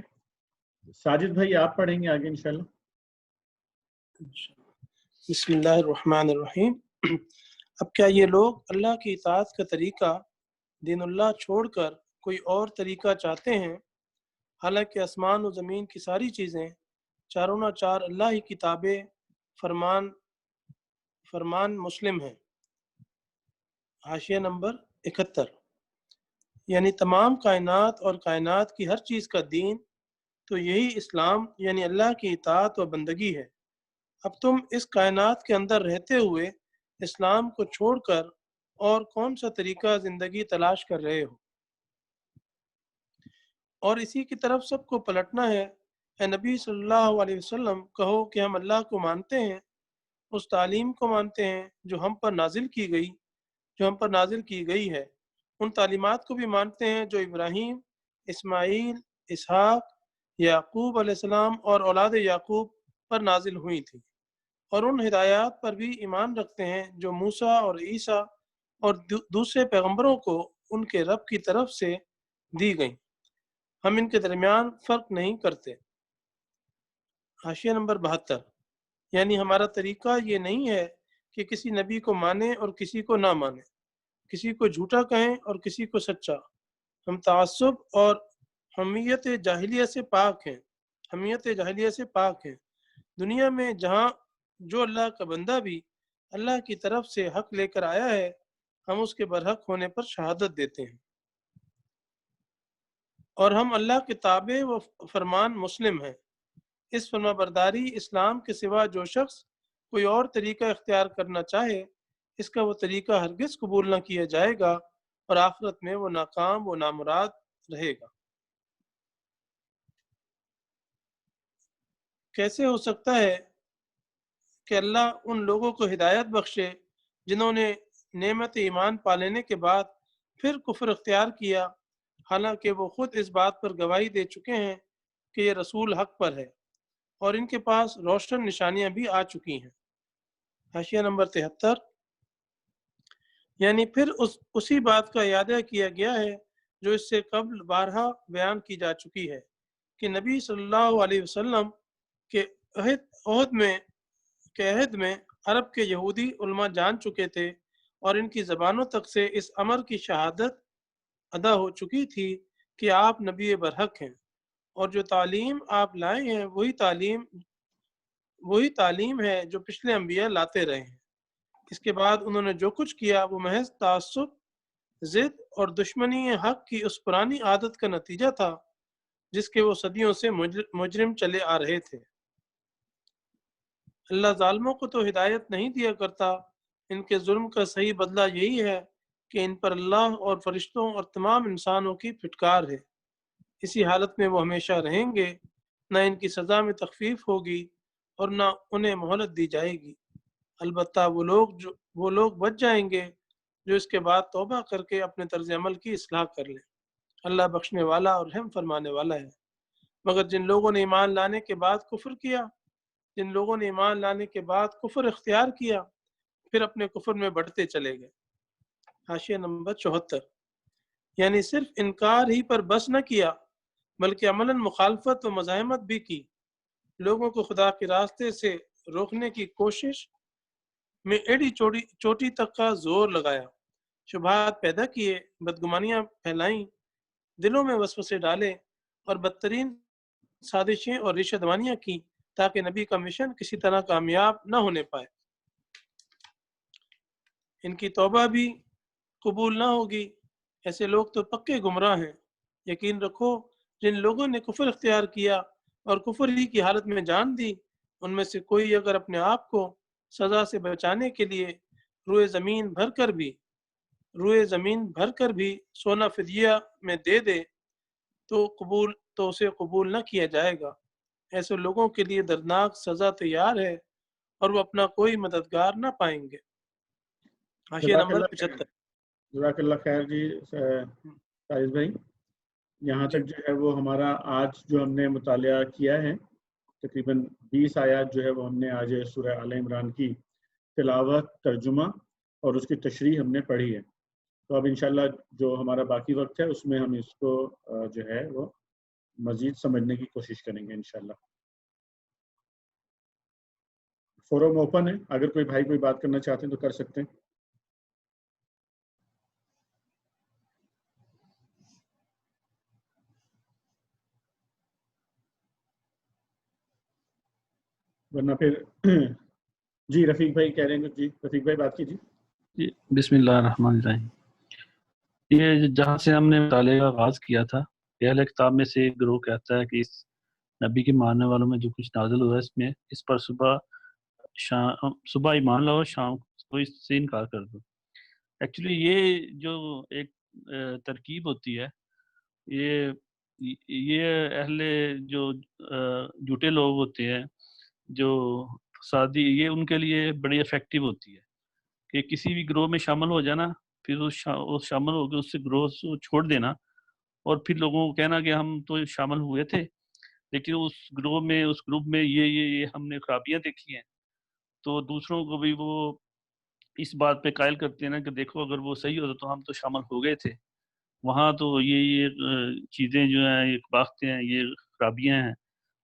ساجد بھائی آپ پڑھیں گے آگے انشاءاللہ۔ بسم اللہ الرحمن الرحیم۔ اب کیا یہ لوگ اللہ کی اطاعت کا طریقہ دین اللہ چھوڑ کر کوئی اور طریقہ چاہتے ہیں، حالانکہ آسمان و زمین کی ساری چیزیں چاروں نہ چار اللہ ہی کی تابع فرمان مسلم ہیں۔ حاشیہ نمبر 71، یعنی تمام کائنات اور کائنات کی ہر چیز کا دین تو یہی اسلام یعنی اللہ کی اطاعت و بندگی ہے۔ اب تم اس کائنات کے اندر رہتے ہوئے اسلام کو چھوڑ کر اور کون سا طریقہ زندگی تلاش کر رہے ہو، اور اسی کی طرف سب کو پلٹنا ہے۔ اے نبی صلی اللہ علیہ وسلم، کہو کہ ہم اللہ کو مانتے ہیں، اس تعلیم کو مانتے ہیں جو ہم پر نازل کی گئی ہے، ان تعلیمات کو بھی مانتے ہیں جو ابراہیم، اسماعیل، اسحاق، یعقوب علیہ السلام اور اولاد یعقوب پر نازل ہوئی تھی، اور ان ہدایات پر بھی ایمان رکھتے ہیں جو موسیٰ اور عیسیٰ اور دوسرے پیغمبروں کو ان کے رب کی طرف سے دی گئیں، ہم ان کے درمیان فرق نہیں کرتے۔ حاشیہ نمبر 72، یعنی ہمارا طریقہ یہ نہیں ہے کہ کسی نبی کو مانیں اور کسی کو نہ مانیں، کسی کو جھوٹا کہیں اور کسی کو سچا۔ ہم تعصب اور حمیت جاہلیہ سے پاک ہیں۔ دنیا میں جہاں جو اللہ کا بندہ بھی اللہ کی طرف سے حق لے کر آیا ہے، ہم اس کے برحق ہونے پر شہادت دیتے ہیں، اور ہم اللہ کے تابع و فرمان مسلم ہیں۔ اس فرما برداری اسلام کے سوا جو شخص کوئی اور طریقہ اختیار کرنا چاہے، اس کا وہ طریقہ ہرگز قبول نہ کیا جائے گا، اور آخرت میں وہ ناکام و نامراد رہے گا۔ کیسے ہو سکتا ہے کہ اللہ ان لوگوں کو ہدایت بخشے جنہوں نے نعمت ایمان پا لینے کے بعد پھر کفر اختیار کیا، حالانکہ وہ خود اس بات پر گواہی دے چکے ہیں کہ یہ رسول حق پر ہے، اور ان کے پاس روشن نشانیاں بھی آ چکی ہیں۔ حاشیہ نمبر 73، یعنی پھر اسی بات کا اعادہ کیا گیا ہے جو اس سے قبل بارہا بیان کی جا چکی ہے کہ نبی صلی اللہ علیہ وسلم کے عہد میں عرب کے یہودی علماء جان چکے تھے، اور ان کی زبانوں تک سے اس امر کی شہادت ادا ہو چکی تھی کہ آپ نبی برحق ہیں، اور جو تعلیم آپ لائے ہیں وہی تعلیم ہے جو پچھلے انبیاء لاتے رہے ہیں۔ اس کے بعد انہوں نے جو کچھ کیا وہ محض تعصب، ضد اور دشمنی حق کی اس پرانی عادت کا نتیجہ تھا جس کے وہ صدیوں سے مجرم چلے آ رہے تھے۔ اللہ ظالموں کو تو ہدایت نہیں دیا کرتا، ان کے ظلم کا صحیح بدلہ یہی ہے کہ ان پر اللہ اور فرشتوں اور تمام انسانوں کی پھٹکار ہے۔ اسی حالت میں وہ ہمیشہ رہیں گے، نہ ان کی سزا میں تخفیف ہوگی اور نہ انہیں مہلت دی جائے گی۔ البتہ وہ لوگ بچ جائیں گے جو اس کے بعد توبہ کر کے اپنے طرز عمل کی اصلاح کر لیں۔ اللہ بخشنے والا اور رحم فرمانے والا ہے۔ مگر جن لوگوں نے ایمان لانے کے بعد کفر اختیار کیا پھر اپنے کفر میں بڑھتے چلے گئے۔ حاشیہ نمبر 74۔ یعنی صرف انکار ہی پر بس نہ کیا بلکہ عملاً مخالفت و مزاحمت بھی کی، لوگوں کو خدا کے راستے سے روکنے کی کوشش میں ایڑی چوٹی تک کا زور لگایا، شبہات پیدا کیے، بدگمانیاں پھیلائیں، دلوں میں وسوسے ڈالے اور بدترین سازشیں اور ریشہ دوانیاں کی تاکہ نبی کا مشن کسی طرح کامیاب نہ ہونے پائے۔ ان کی توبہ بھی قبول نہ ہوگی، ایسے لوگ تو پکے گمراہ ہیں۔ یقین رکھو جن لوگوں نے کفر اختیار کیا اور کفر ہی کی حالت میں جان دی، ان میں سے کوئی اگر اپنے آپ کو سزا سے بچانے کے لیے روئے زمین بھر کر بھی سونا فدیہ میں دے دے تو اسے قبول نہ کیا جائے گا۔ ایسے لوگوں کے لیے دردناک سزا تیار ہے اور وہ اپنا کوئی مددگار نہ پائیں گے۔ حاشیہ نمبر 75۔ جزاک اللہ خیر جی فائز بھائی، یہاں تک جو ہے وہ ہمارا آج جو ہم نے مطالعہ کیا ہے تقریباً 20 آیات جو ہے وہ ہم نے آج سورہ آل عمران کی تلاوت، ترجمہ اور اس کی تشریح ہم نے پڑھی ہے۔ تو اب انشاءاللہ جو ہمارا باقی وقت ہے اس میں ہم اس کو جو ہے وہ مزید سمجھنے کی کوشش کریں گے انشاءاللہ۔ فورم اوپن ہے، اگر کوئی بھائی کوئی بات کرنا چاہتے ہیں تو کر سکتے ہیں۔ ورنہ پھر جی رفیق بھائی کہہ رہے ہیں، جی رفیق بھائی بات کیجیے۔ جی بسم اللہ الرحمن الرحیم۔ یہ جہاں سے ہم نے مطالعے کا آغاز کیا تھا، اہل کتاب میں سے ایک گروہ کہتا ہے کہ اس نبی کے ماننے والوں میں جو کچھ نازل ہوا ہے اس پر صبح ایمان لاؤ، شام کو اس سے انکار کر دو۔ ایکچولی یہ جو ایک ترکیب ہوتی ہے، یہ اہل جو جھوٹے لوگ ہوتے ہیں جو فسادی، یہ ان کے لیے بڑی افیکٹو ہوتی ہے کہ کسی بھی گروہ میں شامل ہو جانا، پھر اس شامل ہو کے اس سے گروہ کو چھوڑ دینا، اور پھر لوگوں کو کہنا کہ ہم تو شامل ہوئے تھے لیکن اس گروپ میں یہ ہم نے خرابیاں دیکھی ہیں، تو دوسروں کو بھی وہ اس بات پہ قائل کرتے ہیں نا کہ دیکھو اگر وہ صحیح ہوتا تو ہم تو شامل ہو گئے تھے، وہاں تو یہ چیزیں جو ہیں، یہ باتیں ہیں، یہ خرابیاں ہیں،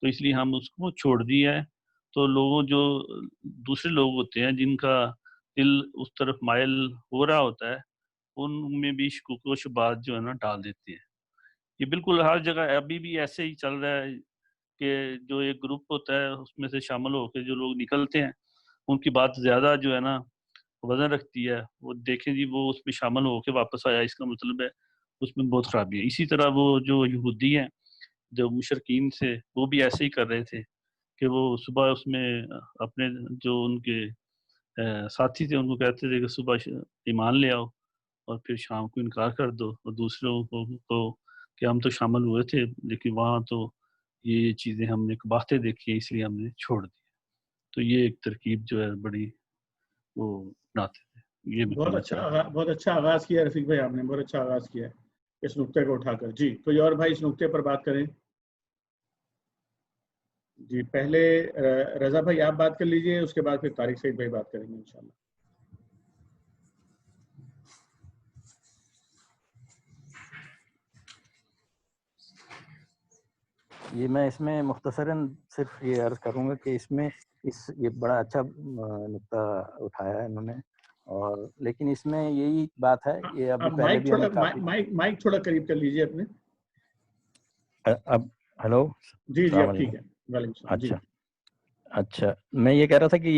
تو اس لیے ہم اس کو چھوڑ دیا ہے۔ تو جو دوسرے لوگ ہوتے ہیں جن کا دل اس طرف مائل ہو رہا ہوتا ہے، ان میں بھی شکوک و شبہات جو ہے نا ڈال دیتے ہیں۔ یہ بالکل ہر جگہ ابھی بھی ایسے ہی چل رہا ہے کہ جو ایک گروپ ہوتا ہے اس میں سے شامل ہو کے جو لوگ نکلتے ہیں ان کی بات زیادہ جو ہے نا وزن رکھتی ہے، وہ دیکھیں جی وہ اس میں شامل ہو کے واپس آیا، اس کا مطلب ہے اس میں بہت خرابی ہے۔ اسی طرح وہ جو یہودی ہیں جو مشرکین سے، وہ بھی ایسے ہی کر رہے تھے کہ وہ صبح اس میں اپنے جو ان کے ساتھی تھے ان کو کہتے تھے کہ صبح ایمان لے آؤ اور پھر شام کو انکار کر دو، اور دوسروں کو کہ ہم تو شامل ہوئے تھے لیکن وہاں تو یہ چیزیں ہم نے باتیں دیکھی ہیں اس لیے ہم نے چھوڑ دی۔ تو یہ ایک ترکیب جو ہے بڑی وہ بناتے تھے۔ یہ بہت اچھا آغاز کیا رفیق بھائی، آپ نے بہت اچھا آغاز کیا ہے اس نقطے کو اٹھا کر۔ جی کوئی اور بھائی اس نقطے پر بات کریں؟ جی پہلے رضا بھائی آپ بات کر لیجئے، اس کے بعد پھر طارق سعید بھائی بات کریں گے انشاءاللہ۔ یہ میں اس میں مختصراً صرف یہ عرض کروں گا کہ اس میں یہ بڑا اچھا نقطہ اٹھایا ہے انہوں نے، اور لیکن اس میں یہی بات ہے، یہ ابھی پہلے بھی مائک تھوڑا قریب کر لیجئے اپنے۔ اب ہلو جی جی اب ٹھیک ہے، وعلیکم السلام۔ اچھا میں یہ کہہ رہا تھا کہ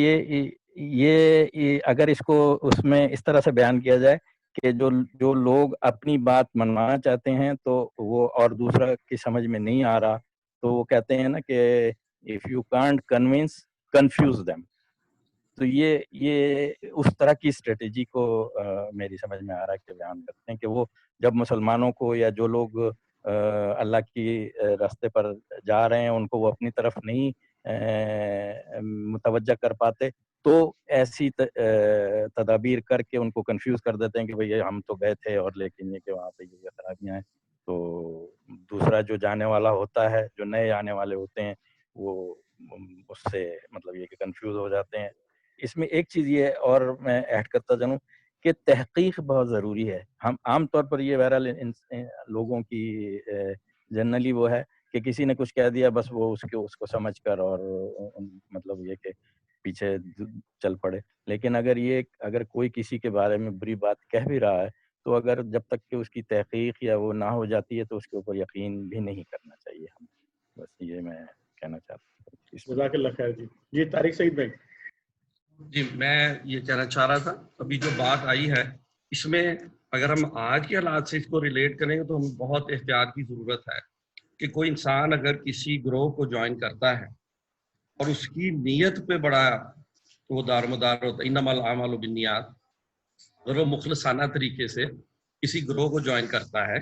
یہ اگر اس کو اس میں اس طرح سے بیان کیا جائے کہ جو لوگ اپنی بات منوانا چاہتے ہیں تو وہ اور دوسرا کی سمجھ میں نہیں آ رہا تو وہ کہتے ہیں نا کہ if you can't convince, confuse them. تو یہ اس طرح کی اسٹریٹجی کو میری سمجھ میں آ رہا ہے کہ بیان کرتے ہیں کہ وہ جب مسلمانوں کو یا جو لوگ اللہ کی راستے پر جا رہے ہیں ان کو وہ اپنی طرف نہیں متوجہ کر پاتے تو ایسی تدابیر کر کے ان کو کنفیوز کر دیتے ہیں کہ بھئی ہم تو گئے تھے اور لیکن یہ کہ وہاں پہ یہ خرابیاں ہیں. تو دوسرا جو جانے والا ہوتا ہے, جو نئے آنے والے ہوتے ہیں, وہ اس سے مطلب یہ کہ کنفیوز ہو جاتے ہیں. اس میں ایک چیز یہ اور میں ایڈ کرتا جاؤں کہ تحقیق بہت ضروری ہے. ہم عام طور پر یہ بہرحال لوگوں کی جنرلی وہ ہے کہ کسی نے کچھ کہہ دیا بس وہ اس کو سمجھ کر اور مطلب یہ کہ پیچھے چل پڑے. لیکن اگر کوئی کسی کے بارے میں بری بات کہہ بھی رہا ہے تو اگر جب تک کہ اس کی تحقیق یا وہ نہ ہو جاتی ہے تو اس کے اوپر یقین بھی نہیں کرنا چاہیے ہم. بس یہ میں کہنا چاہتا ہوں. جزاک اللہ خیر. جی طارق سعید بھائی. جی میں یہ کہنا چاہ رہا تھا ابھی جو بات آئی ہے اس میں اگر ہم آج کے حالات سے اس کو ریلیٹ کریں گے تو ہمیں بہت احتیاط کی ضرورت ہے کہ کوئی انسان اگر کسی گروہ کو جوائن کرتا ہے اور اس کی نیت پہ بڑا وہ دارمدار ہوتا ہے, انما الاعمال بالنیات, اگر وہ مخلصانہ طریقے سے کسی گروہ کو جوائن کرتا ہے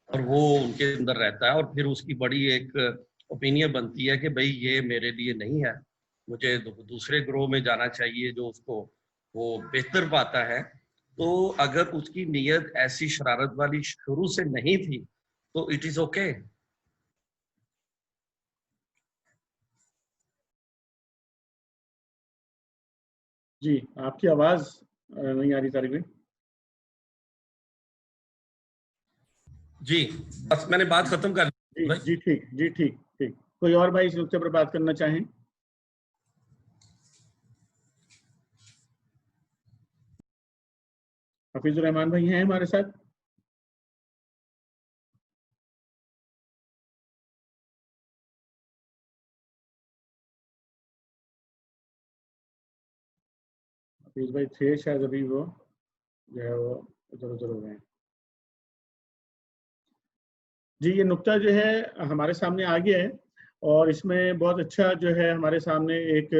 اور وہ ان کے اندر رہتا ہے اور پھر اس کی بڑی ایک اوپینین بنتی ہے کہ بھئی یہ میرے لیے نہیں ہے, مجھے دوسرے گروہ میں جانا چاہیے جو اس کو وہ بہتر پاتا ہے, تو اگر اس کی نیت ایسی شرارت والی شروع سے نہیں تھی تو اٹ از اوکے. جی آپ کی آواز نہیں آ رہی طارق بھائی. جی بس میں نے بات ختم کر دی. جی ٹھیک, جی ٹھیک ٹھیک. کوئی اور بھائی اس نقطے پر بات کرنا چاہیں؟ حفیظ الرحمان بھائی ہیں ہمارے ساتھ؟ حفیظ بھائی تھے شاید, ابھی وہ جو ہے وہ ادھر ادھر ہو گئے ہیں. جی یہ نقطہ جو ہے ہمارے سامنے آ گیا ہے اور اس میں بہت اچھا جو ہے ہمارے سامنے ایک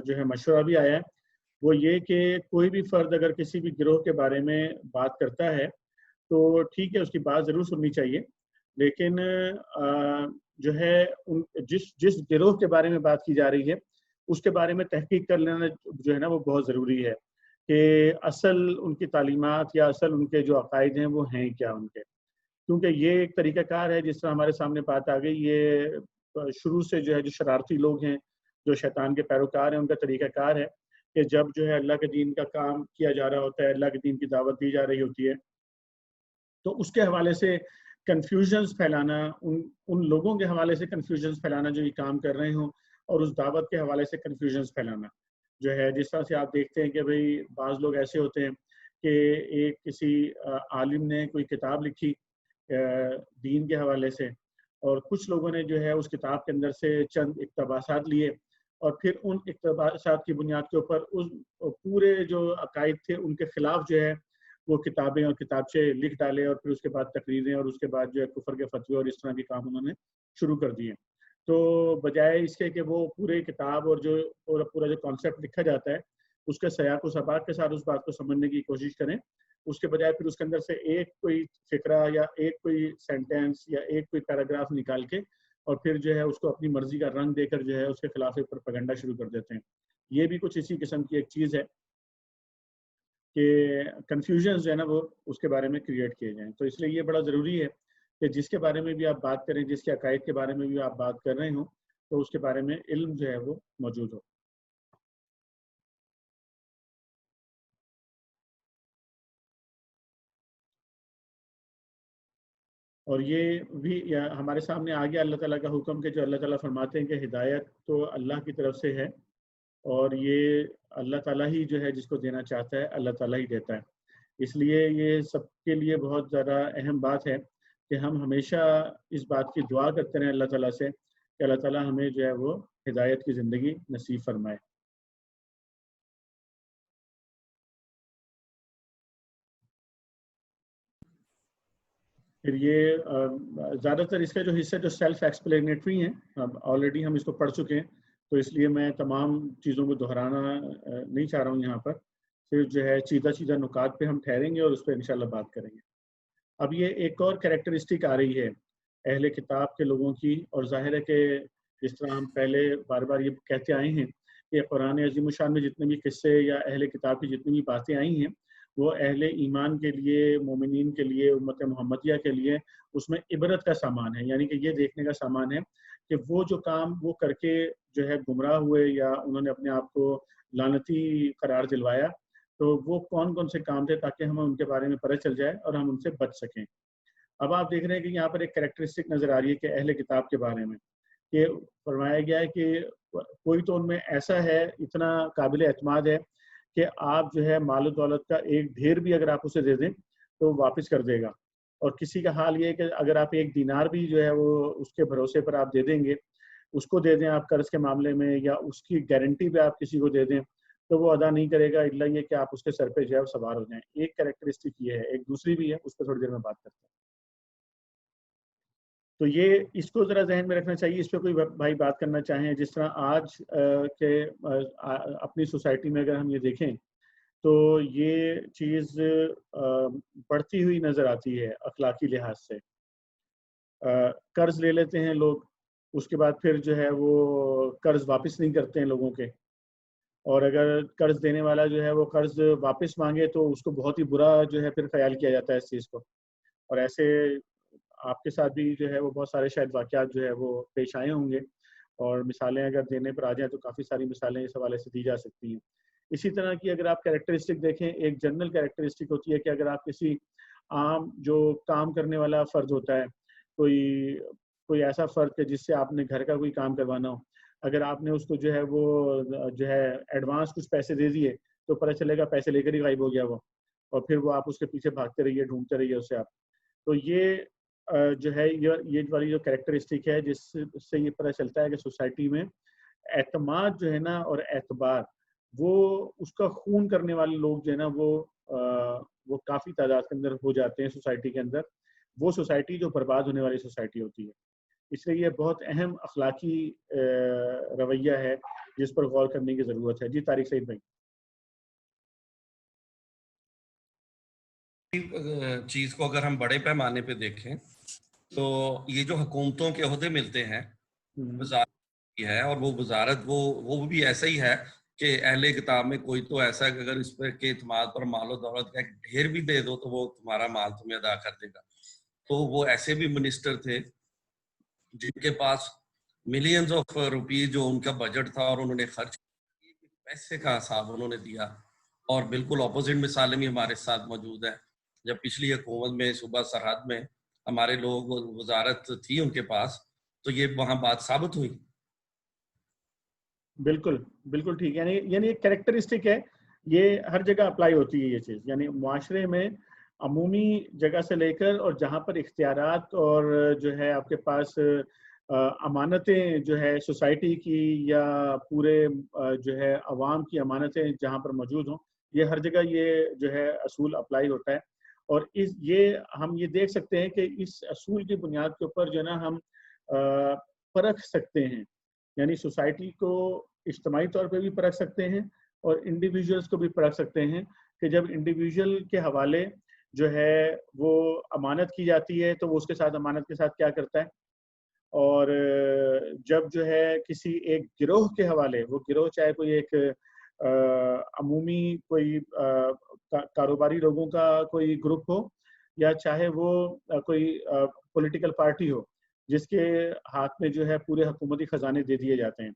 جو ہے مشورہ بھی آیا ہے. وہ یہ کہ کوئی بھی فرد اگر کسی بھی گروہ کے بارے میں بات کرتا ہے تو ٹھیک ہے, اس کی بات ضرور سننی چاہیے, لیکن جو ہے جس گروہ کے بارے میں بات کی جا رہی ہے اس کے بارے میں تحقیق کر لینا جو ہے نا وہ بہت ضروری ہے کہ اصل ان کی تعلیمات یا اصل ان کے جو عقائد ہیں وہ ہیں کیا ان کے. کیونکہ یہ ایک طریقہ کار ہے جس طرح ہمارے سامنے بات آ گئی, یہ شروع سے جو ہے جو شرارتی لوگ ہیں, جو شیطان کے پیروکار ہیں, ان کا طریقہ کار ہے کہ جب جو ہے اللہ کے دین کا کام کیا جا رہا ہوتا ہے, اللہ کے دین کی دعوت دی جا رہی ہوتی ہے, تو اس کے حوالے سے کنفیوژنز پھیلانا, ان لوگوں کے حوالے سے کنفیوژنز پھیلانا جو یہ کام کر رہے ہوں, اور اس دعوت کے حوالے سے کنفیوژنز پھیلانا جو ہے, جس طرح سے آپ دیکھتے ہیں کہ بھئی بعض لوگ ایسے ہوتے ہیں کہ ایک کسی عالم نے کوئی کتاب لکھی دین کے حوالے سے, اور کچھ لوگوں نے جو ہے اس کتاب کے اندر سے چند اقتباسات لیے اور پھر ان اقتباسات کی بنیاد کے اوپر اس پورے جو عقائد تھے ان کے خلاف جو ہے وہ کتابیں اور کتابچے لکھ ڈالے, اور پھر اس کے بعد تقریریں, اور اس کے بعد جو ہے کفر کے فتوے اور اس طرح کے کام انہوں نے شروع کر دیے. تو بجائے اس کے کہ وہ پورے کتاب اور جو پورا جو کانسیپٹ لکھا جاتا ہے اس کے سیاق و سباق کے ساتھ اس بات کو سمجھنے کی کوشش کریں, اس کے بجائے پھر اس کے اندر سے ایک کوئی فقرہ یا ایک کوئی سینٹینس یا ایک کوئی پیراگراف نکال کے اور پھر جو ہے اس کو اپنی مرضی کا رنگ دے کر جو ہے اس کے خلاف ایک پروپیگنڈا شروع کر دیتے ہیں. یہ بھی کچھ اسی قسم کی ایک چیز ہے کہ کنفیوژنز جو ہے نا وہ اس کے بارے میں کریٹ کیے جائیں. تو اس لیے یہ بڑا ضروری ہے کہ جس کے بارے میں بھی آپ بات کریں, جس کے عقائد کے بارے میں بھی آپ بات کر رہے ہوں, تو اس کے بارے میں علم جو ہے وہ موجود ہو. اور یہ بھی ہمارے سامنے آ گیا اللہ تعالیٰ کا حکم کہ جو اللہ تعالیٰ فرماتے ہیں کہ ہدایت تو اللہ کی طرف سے ہے, اور یہ اللہ تعالیٰ ہی جو ہے جس کو دینا چاہتا ہے اللہ تعالیٰ ہی دیتا ہے. اس لیے یہ سب کے لیے بہت زیادہ اہم بات ہے کہ ہم ہمیشہ اس بات کی دعا کرتے رہیں اللہ تعالیٰ سے کہ اللہ تعالیٰ ہمیں جو ہے وہ ہدایت کی زندگی نصیب فرمائے. پھر یہ زیادہ تر اس کا جو حصہ جو سیلف ایکسپلینیٹری ہیں، آلریڈی ہم اس کو پڑھ چکے ہیں، تو اس لیے میں تمام چیزوں کو دہرانا نہیں چاہ رہا ہوں یہاں پر. پھر جو ہے چیدہ نکات پہ ہم ٹھہریں گے اور اس پہ انشاءاللہ بات کریں گے. اب یہ ایک اور کریکٹرسٹک آ رہی ہے اہل کتاب کے لوگوں کی، اور ظاہر ہے کہ جس طرح ہم پہلے بار بار یہ کہتے آئے ہیں کہ قرآن عظیم الشان میں جتنے بھی قصے یا اہل کتاب کی جتنی بھی باتیں آئی ہیں وہ اہل ایمان کے لیے، مومنین کے لیے، امت محمدیہ کے لیے اس میں عبرت کا سامان ہے. یعنی کہ یہ دیکھنے کا سامان ہے کہ وہ جو کام وہ کر کے جو ہے گمراہ ہوئے یا انہوں نے اپنے آپ کو لعنتی قرار دلوایا، تو وہ کون کون سے کام تھے تاکہ ہمیں ان کے بارے میں پتہ چل جائے اور ہم ان سے بچ سکیں. اب آپ دیکھ رہے ہیں کہ یہاں پر ایک کریکٹرسٹک نظر آ رہی ہے کہ اہل کتاب کے بارے میں کہ فرمایا گیا ہے کہ کوئی تو ان میں ایسا ہے، اتنا قابل اعتماد ہے کہ آپ جو ہے مال و دولت کا ایک ڈھیر بھی اگر آپ اسے دے دیں تو واپس کر دے گا. اور کسی کا حال یہ ہے کہ اگر آپ ایک دینار بھی جو ہے وہ اس کے بھروسے پر آپ دے دیں گے، اس کو دے دیں آپ قرض کے معاملے میں، یا اس کی گارنٹی پہ آپ کسی کو دے دیں، تو وہ ادا نہیں کرے گا الا یہ کہ آپ اس کے سر پہ جو ہے سوار ہو جائیں. ایک کریکٹرسٹک یہ ہے. ایک دوسری بھی ہے، اس پہ تھوڑی دیر میں بات کرتے ہیں. تو یہ اس کو ذرا ذہن میں رکھنا چاہیے. اس پہ کوئی بھائی بات کرنا چاہیں؟ جس طرح آج کے اپنی سوسائٹی میں اگر ہم یہ دیکھیں تو یہ چیز بڑھتی ہوئی نظر آتی ہے اخلاقی لحاظ سے. قرض لے لیتے ہیں لوگ، اس کے بعد پھر جو ہے وہ قرض واپس نہیں کرتے ہیں لوگوں کے، اور اگر قرض دینے والا جو ہے وہ قرض واپس مانگے تو اس کو بہت ہی برا جو ہے پھر خیال کیا جاتا ہے اس چیز کو. اور ایسے آپ کے ساتھ بھی جو ہے وہ بہت سارے شاید واقعات جو ہے وہ پیش آئے ہوں گے، اور مثالیں اگر دینے پر آ جائیں تو کافی ساری مثالیں اس حوالے سے دی جا سکتی ہیں. اسی طرح کی اگر آپ کریکٹرسٹک دیکھیں، ایک جنرل کریکٹرسٹک ہوتی ہے کہ اگر آپ کسی عام جو کام کرنے والا فرد ہوتا ہے، کوئی ایسا فرد کہ جس سے آپ نے گھر کا کوئی کام کروانا ہو، اگر آپ نے اس کو جو ہے وہ جو ہے ایڈوانس کچھ پیسے دے دیے تو پتہ چلے گا پیسے لے کر ہی غائب ہو گیا وہ، اور پھر وہ آپ اس کے پیچھے بھاگتے رہیے، ڈھونڈتے رہیے اسے آپ. تو یہ جو ہے یہ والی جو کریکٹرسٹک ہے جس سے یہ پتہ چلتا ہے کہ سوسائٹی میں اعتماد جو ہے نا اور اعتبار، وہ اس کا خون کرنے والے لوگ جو ہے نا وہ کافی تعداد کے اندر ہو جاتے ہیں سوسائٹی کے اندر. وہ سوسائٹی جو برباد ہونے والی سوسائٹی ہوتی ہے. اس لیے یہ بہت اہم اخلاقی رویہ ہے جس پر غور کرنے کی ضرورت ہے. جی طارق سعید بھائی. چیز کو اگر ہم بڑے پیمانے پہ دیکھیں تو یہ جو حکومتوں کے عہدے ملتے ہیں وزارت ہے، اور وہ وزارت وہ بھی ایسا ہی ہے کہ اہل کتاب میں کوئی تو ایسا ہے کہ اگر اس پر کے اعتماد پر مال و دولت کا ایک ڈھیر بھی دے دو تو وہ تمہارا مال تمہیں ادا کر دے گا. تو وہ ایسے بھی منسٹر تھے جن کے پاس ملینز آف روپیز جو ان کا بجٹ تھا اور انہوں نے خرچ پیسے کا حساب انہوں نے دیا. اور بالکل اپوزٹ مثالیں بھی ہمارے ساتھ موجود ہیں. جب پچھلی حکومت میں صوبہ سرحد میں ہمارے لوگ وزارت تھی ان کے پاس تو یہ وہاں بات ثابت ہوئی. بالکل بالکل ٹھیک. یعنی ایک کریکٹرسٹک ہے، یہ ہر جگہ اپلائی ہوتی ہے یہ چیز. یعنی معاشرے میں عمومی جگہ سے لے کر اور جہاں پر اختیارات اور جو ہے آپ کے پاس امانتیں جو ہے سوسائٹی کی یا پورے جو ہے عوام کی امانتیں جہاں پر موجود ہوں، یہ ہر جگہ یہ جو ہے اصول اپلائی ہوتا ہے. اور ہم یہ دیکھ سکتے ہیں کہ اس اصول کی بنیاد کے اوپر جو ہے نا ہم پرکھ سکتے ہیں. یعنی سوسائٹی کو اجتماعی طور پہ بھی پرکھ سکتے ہیں اور انڈیویجولس کو بھی پرکھ سکتے ہیں کہ جب انڈیویجول کے حوالے جو ہے وہ امانت کی جاتی ہے تو وہ اس کے ساتھ امانت کے ساتھ کیا کرتا ہے، اور جب جو ہے کسی ایک گروہ کے حوالے، وہ گروہ چاہے کوئی ایک عمومی کوئی کاروباری لوگوں کا کوئی گروپ ہو یا چاہے وہ کوئی پولیٹیکل پارٹی ہو جس کے ہاتھ میں جو ہے پورے حکومتی خزانے دے دیے جاتے ہیں،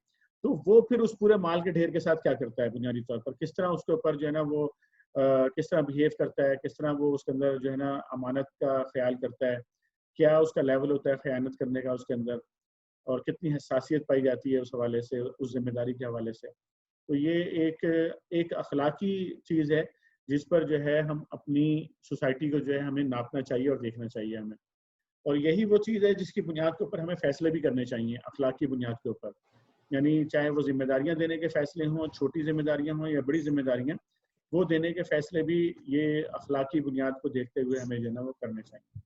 تو وہ پھر اس پورے مال کے ڈھیر کے ساتھ کیا کرتا ہے بنیادی طور پر، کس طرح اس کے اوپر جو ہے نا وہ کس طرح بہیو کرتا ہے، کس طرح وہ اس کے اندر جو ہے نا امانت کا خیال کرتا ہے، کیا اس کا لیول ہوتا ہے خیانت کرنے کا اس کے اندر، اور کتنی حساسیت پائی جاتی ہے اس حوالے سے، اس ذمہ داری کے حوالے سے. تو یہ ایک اخلاقی چیز ہے جس پر جو ہے ہم اپنی سوسائٹی کو جو ہے ہمیں ناپنا چاہیے اور دیکھنا چاہیے ہمیں. اور یہی وہ چیز ہے جس کی بنیاد کے اوپر ہمیں فیصلے بھی کرنے چاہیے، اخلاق کی بنیاد کے اوپر. یعنی چاہے وہ ذمہ داریاں دینے کے فیصلے ہوں، چھوٹی ذمہ داریاں ہوں یا بڑی ذمہ داریاں، وہ دینے کے فیصلے بھی یہ اخلاقی بنیاد کو دیکھتے ہوئے ہمیں جو ہے نا وہ کرنے چاہیے.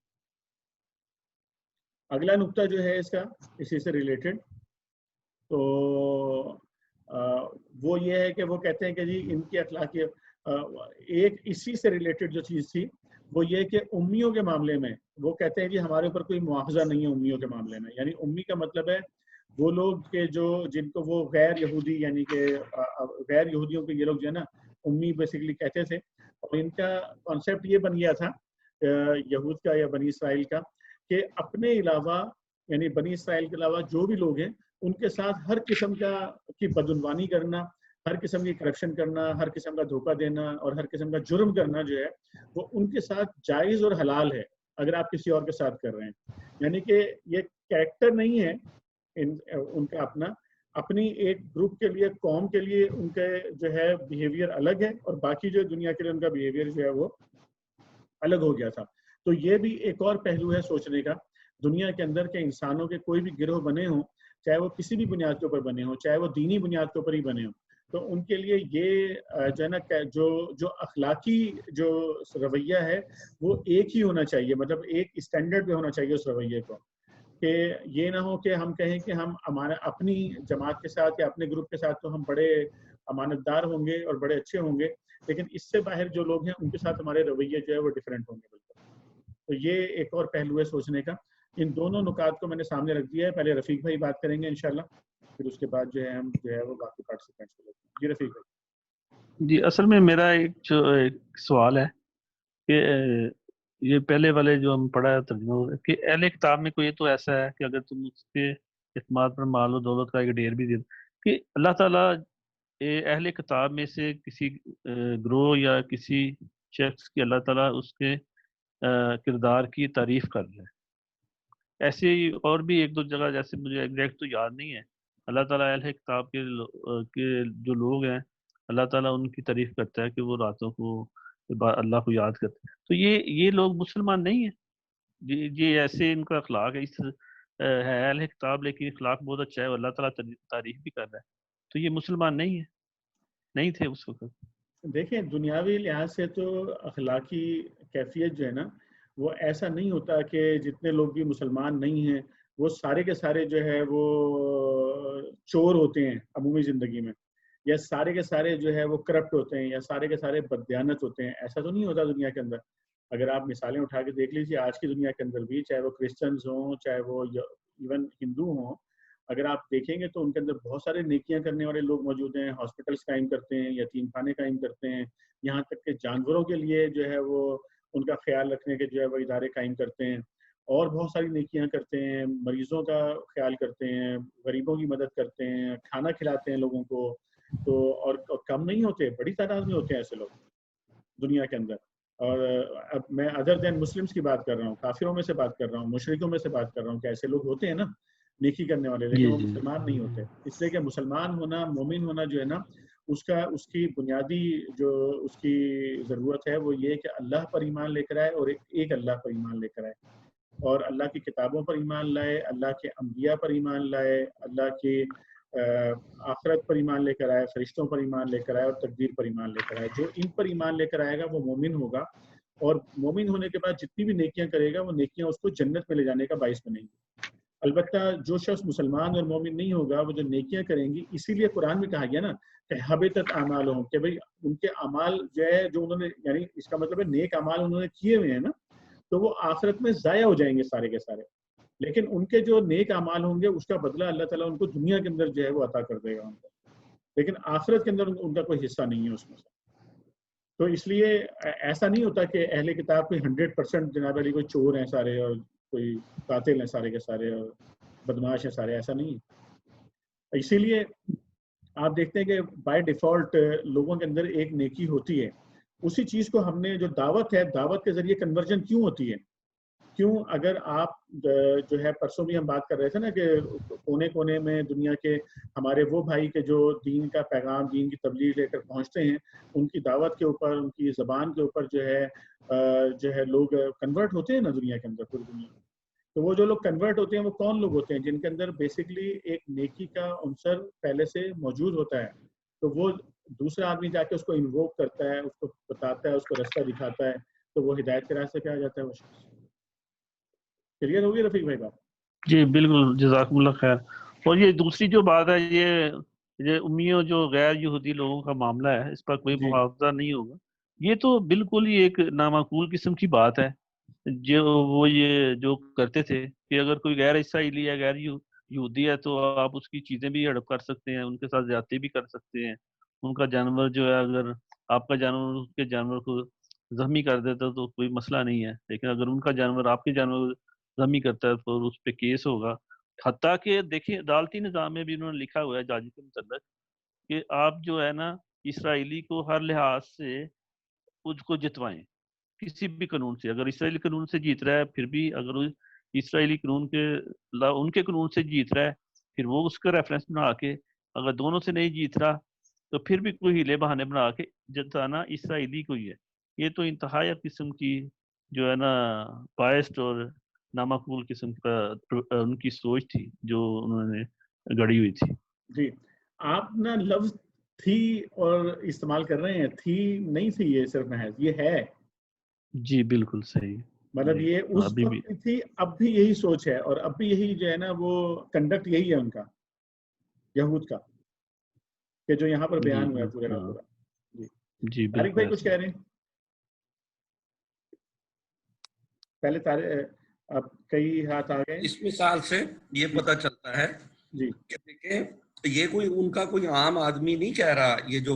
اگلا نقطہ جو ہے اس کا اسی سے ریلیٹڈ، تو وہ یہ ہے کہ وہ کہتے ہیں کہ جی ان کی اخلاقی ایک اسی سے ریلیٹڈ جو چیز تھی وہ یہ کہ امیوں کے معاملے میں وہ کہتے ہیں جی ہمارے اوپر کوئی مواخذہ نہیں ہے امیوں کے معاملے میں. یعنی امی کا مطلب ہے وہ لوگ کہ جو جن کو وہ غیر یہودی یعنی کہ غیر یہودیوں کے یہ لوگ جو ہے نا امی بیسیکلی کہتے تھے. اور ان کا کانسیپٹ یہ بن گیا تھا یہود کا یا بنی اسرائیل کا کہ اپنے علاوہ یعنی بنی اسرائیل کے علاوہ جو بھی لوگ ہیں ان کے ساتھ ہر قسم کی بدعنوانی کرنا، ہر قسم کی کرپشن کرنا، ہر قسم کا دھوکہ دینا اور ہر قسم کا جرم کرنا جو ہے وہ ان کے ساتھ جائز اور حلال ہے اگر آپ کسی اور کے ساتھ کر رہے ہیں. یعنی کہ یہ کریکٹر نہیں ہے ان کا اپنی ایک گروپ کے لیے قوم کے لیے ان کے جو ہے بیہیویئر الگ ہے اور باقی جو دنیا کے لیے ان کا بیہیویئر جو ہے وہ الگ ہو گیا تھا. تو یہ بھی ایک اور پہلو ہے سوچنے کا دنیا کے اندر کہ انسانوں کے کوئی بھی گروہ بنے ہوں چاہے وہ کسی بھی بنیاد کے اوپر بنے ہوں چاہے وہ دینی بنیاد کے اوپر ہی بنے ہوں تو ان کے لیے یہ جو ہے نا جو اخلاقی جو رویہ ہے وہ ایک ہی ہونا چاہیے، مطلب ایک اسٹینڈرڈ پہ ہونا چاہیے اس رویے کو، کہ یہ نہ ہو کہ ہم کہیں کہ ہم اپنی جماعت کے ساتھ یا اپنے گروپ کے ساتھ تو ہم بڑے امانت دار ہوں گے اور بڑے اچھے ہوں گے لیکن اس سے باہر جو لوگ ہیں ان کے ساتھ ہمارے رویے جو ہے وہ ڈفرینٹ ہوں گے بالکل. تو یہ ایک اور پہلو ہے سوچنے کا. ان دونوں نکات کو میں نے سامنے رکھ دیا ہے. پہلے رفیق بھائی بات کریں گے انشاءاللہ، پھر اس کے بعد جو ہے ہم جو ہے وہ باقی پارٹیسپینٹس کو لیتے ہیں. جی رفیق بھائی. جی اصل میں میرا ایک سوال ہے کہ یہ پہلے والے جو ہم پڑھا ہے ترجمہ کہ اہل کتاب میں کوئی تو ایسا ہے کہ اگر تم اس کے اعتماد پر مال و دولت کا ایک ڈھیر بھی دے کہ اللہ تعالیٰ اہل کتاب میں سے کسی گروہ یا کسی شخص کی اللہ تعالیٰ اس کے کردار کی تعریف کر رہے ہیں. ایسے ہی اور بھی ایک دو جگہ جیسے مجھے ایگزیکٹ تو یاد نہیں ہے اللہ تعالیٰ اہل کتاب کے جو لوگ ہیں اللہ تعالیٰ ان کی تعریف کرتا ہے کہ وہ راتوں کو اللہ کو یاد کرتے ہیں. تو یہ لوگ مسلمان نہیں ہیں. یہ ایسے ان کا اخلاق ہے ہے اہل کتاب لیکن اخلاق بہت اچھا ہے اور اللہ تعالیٰ تعریف بھی کر رہا ہے. تو یہ مسلمان نہیں تھے اس وقت. دیکھیں دنیاوی لحاظ سے تو اخلاقی کیفیت جو ہے نا وہ ایسا نہیں ہوتا کہ جتنے لوگ بھی مسلمان نہیں ہیں وہ سارے کے سارے جو ہے وہ چور ہوتے ہیں عمومی زندگی میں، یا سارے کے سارے جو ہے وہ کرپٹ ہوتے ہیں یا سارے کے سارے بددیانت ہوتے ہیں. ایسا تو نہیں ہوتا دنیا کے اندر. اگر آپ مثالیں اٹھا کے دیکھ لیجیے آج کی دنیا کے اندر بھی چاہے وہ کرسچنز ہوں چاہے وہ ایون ہندو ہوں اگر آپ دیکھیں گے تو ان کے اندر بہت سارے نیکیاں کرنے والے لوگ موجود ہیں. ہاسپٹلس قائم کرتے ہیں، یتیم خانے قائم کرتے ہیں، یہاں تک کہ جانوروں کے لیے جو ہے وہ ان کا خیال رکھنے کے جو ہے وہ ادارے قائم کرتے ہیں اور بہت ساری نیکیاں کرتے ہیں، مریضوں کا خیال کرتے ہیں، غریبوں کی مدد کرتے ہیں، کھانا کھلاتے ہیں لوگوں کو. تو اور کم نہیں ہوتے، بڑی تعداد میں ہوتے ہیں ایسے لوگ دنیا کے اندر. اور اب میں ادر دین مسلمس کی بات کر رہا ہوں، کافروں میں سے بات کر رہا ہوں، مشرکوں میں سے بات کر رہا ہوں کہ ایسے لوگ ہوتے ہیں نا نیکی کرنے والے لیکن وہ مسلمان نہیں ہوتے. اس لیے کہ مسلمان ہونا مومن ہونا جو ہے نا اس کی بنیادی جو اس کی ضرورت ہے وہ یہ کہ اللہ پر ایمان لے کر آئے اور ایک اللہ پر ایمان لے کر آئے اور اللہ کی کتابوں پر ایمان لائے، اللہ کے انبیاء پر ایمان لائے، اللہ کی آخرت پر ایمان لے کر آئے، فرشتوں پر ایمان لے کر آئے اور تقدیر پر ایمان لے کر آئے. جو ان پر ایمان لے کر آئے گا وہ مومن ہوگا اور مومن ہونے کے بعد جتنی بھی نیکیاں کرے گا وہ نیکیاں اس کو جنت میں لے جانے کا باعث بنیں گی. البتہ جو شخص مسلمان اور مومن نہیں ہوگا وہ جو نیکیاں کریں گی، اسی لیے قرآن میں کہا گیا نا کہ حبطت اعمالہم کہ بھئی ان کے اعمال جو ہے جو انہوں نے یعنی اس کا مطلب ہے نیک اعمال انہوں نے کیے ہوئے ہیں نا تو وہ آخرت میں ضائع ہو جائیں گے سارے کے سارے. لیکن ان کے جو نیک اعمال ہوں گے اس کا بدلہ اللہ تعالیٰ ان کو دنیا کے اندر جو ہے وہ عطا کر دے گا ان کو، لیکن آخرت کے اندر ان کا کوئی حصہ نہیں ہے اس میں سے. تو اس لیے ایسا نہیں ہوتا کہ اہل کتاب کوئی 100% جناب علی کوئی چور ہیں سارے اور کوئی قاتل ہیں سارے کے سارے اور بدماش ہیں سارے، ایسا نہیں ہے. اسی لیے آپ دیکھتے ہیں کہ بائی ڈیفالٹ لوگوں کے اندر ایک نیکی ہوتی ہے. اسی چیز کو ہم نے جو دعوت ہے، دعوت کے ذریعے کنورژن کیوں ہوتی ہے؟ کیوں اگر آپ جو ہے پرسوں بھی ہم بات کر رہے تھے نا کہ کونے کونے میں دنیا کے ہمارے وہ بھائی کے جو دین کا پیغام دین کی تبلیغ لے کر پہنچتے ہیں ان کی دعوت کے اوپر ان کی زبان کے اوپر جو ہے لوگ کنورٹ ہوتے ہیں نا دنیا کے اندر پوری دنیا میں. تو وہ جو لوگ کنورٹ ہوتے ہیں وہ کون لوگ ہوتے ہیں؟ جن کے اندر بیسکلی ایک نیکی کا عنصر پہلے سے موجود ہوتا ہے. تو وہ دوسرا آدمی جا کے اس کو انووک کرتا ہے، اس کو بتاتا ہے، اس کو رستہ دکھاتا ہے، تو وہ ہدایت کے راستے پہ آ جاتا ہے. وہ شخص کلیئر ہوگی رفیق بھائی بات؟ جی بالکل، جزاکم اللہ خیر. اور یہ دوسری جو بات ہے، یہ امیوں جو غیر یہودی لوگوں کا معاملہ ہے، اس پر کوئی جی محافظہ نہیں ہوگا. یہ تو بالکل ہی ایک نامعقول قسم کی بات ہے. جو وہ یہ جو کرتے تھے کہ اگر کوئی غیر اسرائیلی یا غیر یہودی ہے تو آپ اس کی چیزیں بھی ہڑپ کر سکتے ہیں، ان کے ساتھ زیادتی بھی کر سکتے ہیں. ان کا جانور جو ہے، اگر آپ کا جانور اس کے جانور کو زخمی کر دیتا تو کوئی مسئلہ نہیں ہے، لیکن اگر ان کا جانور آپ کے جانور زخمی کرتا ہے تو اس پہ کیس ہوگا. حتیٰ کہ دیکھیں عدالتی نظام میں بھی انہوں نے لکھا ہوا ہے جاجی کے متعلق کہ آپ جو ہے نا اسرائیلی کو ہر لحاظ سے اس کو جتوائیں کسی بھی قانون سے. اگر اسرائیلی قانون سے جیت رہا ہے پھر بھی، اگر اسرائیلی قانون کے ان کے قانون سے جیت رہا ہے پھر وہ اس کا ریفرنس بنا کے، اگر دونوں سے نہیں جیت رہا تو پھر بھی کوئی ہیلے بہانے بنا کے جتانا اسرائیلی کو ہی ہے. یہ تو انتہائی قسم کی جو ہے نا بائسڈ اور نامعقول قسم کا ان کی سوچ تھی جو انہوں نے گڑی ہوئی تھی. جی آپ نا لفظ تھی اور استعمال کر رہے ہیں، تھی نہیں تھی یہ صرف محض، یہ ہے. جی بالکل صحیح. مطلب یہ اس ابھی بھی وقت بھی تھی، اب بھی یہی سوچ ہے، اور اب بھی یہی جو ہے نا وہ کنڈکٹ یہی ہے ان کا، یہود کا، کہ جو یہاں پر بیان ہوا ہے پورے کا پورا. جی جی طارق بالکل بھائی کچھ کہہ رہے ہیں؟ پہلے طارق اب کئی ہاتھ آ گئے. اس مثال سے یہ پتہ چلتا ہے جی کہ دیکھیں یہ کوئی ان کا کوئی عام آدمی نہیں کہہ رہا. یہ جو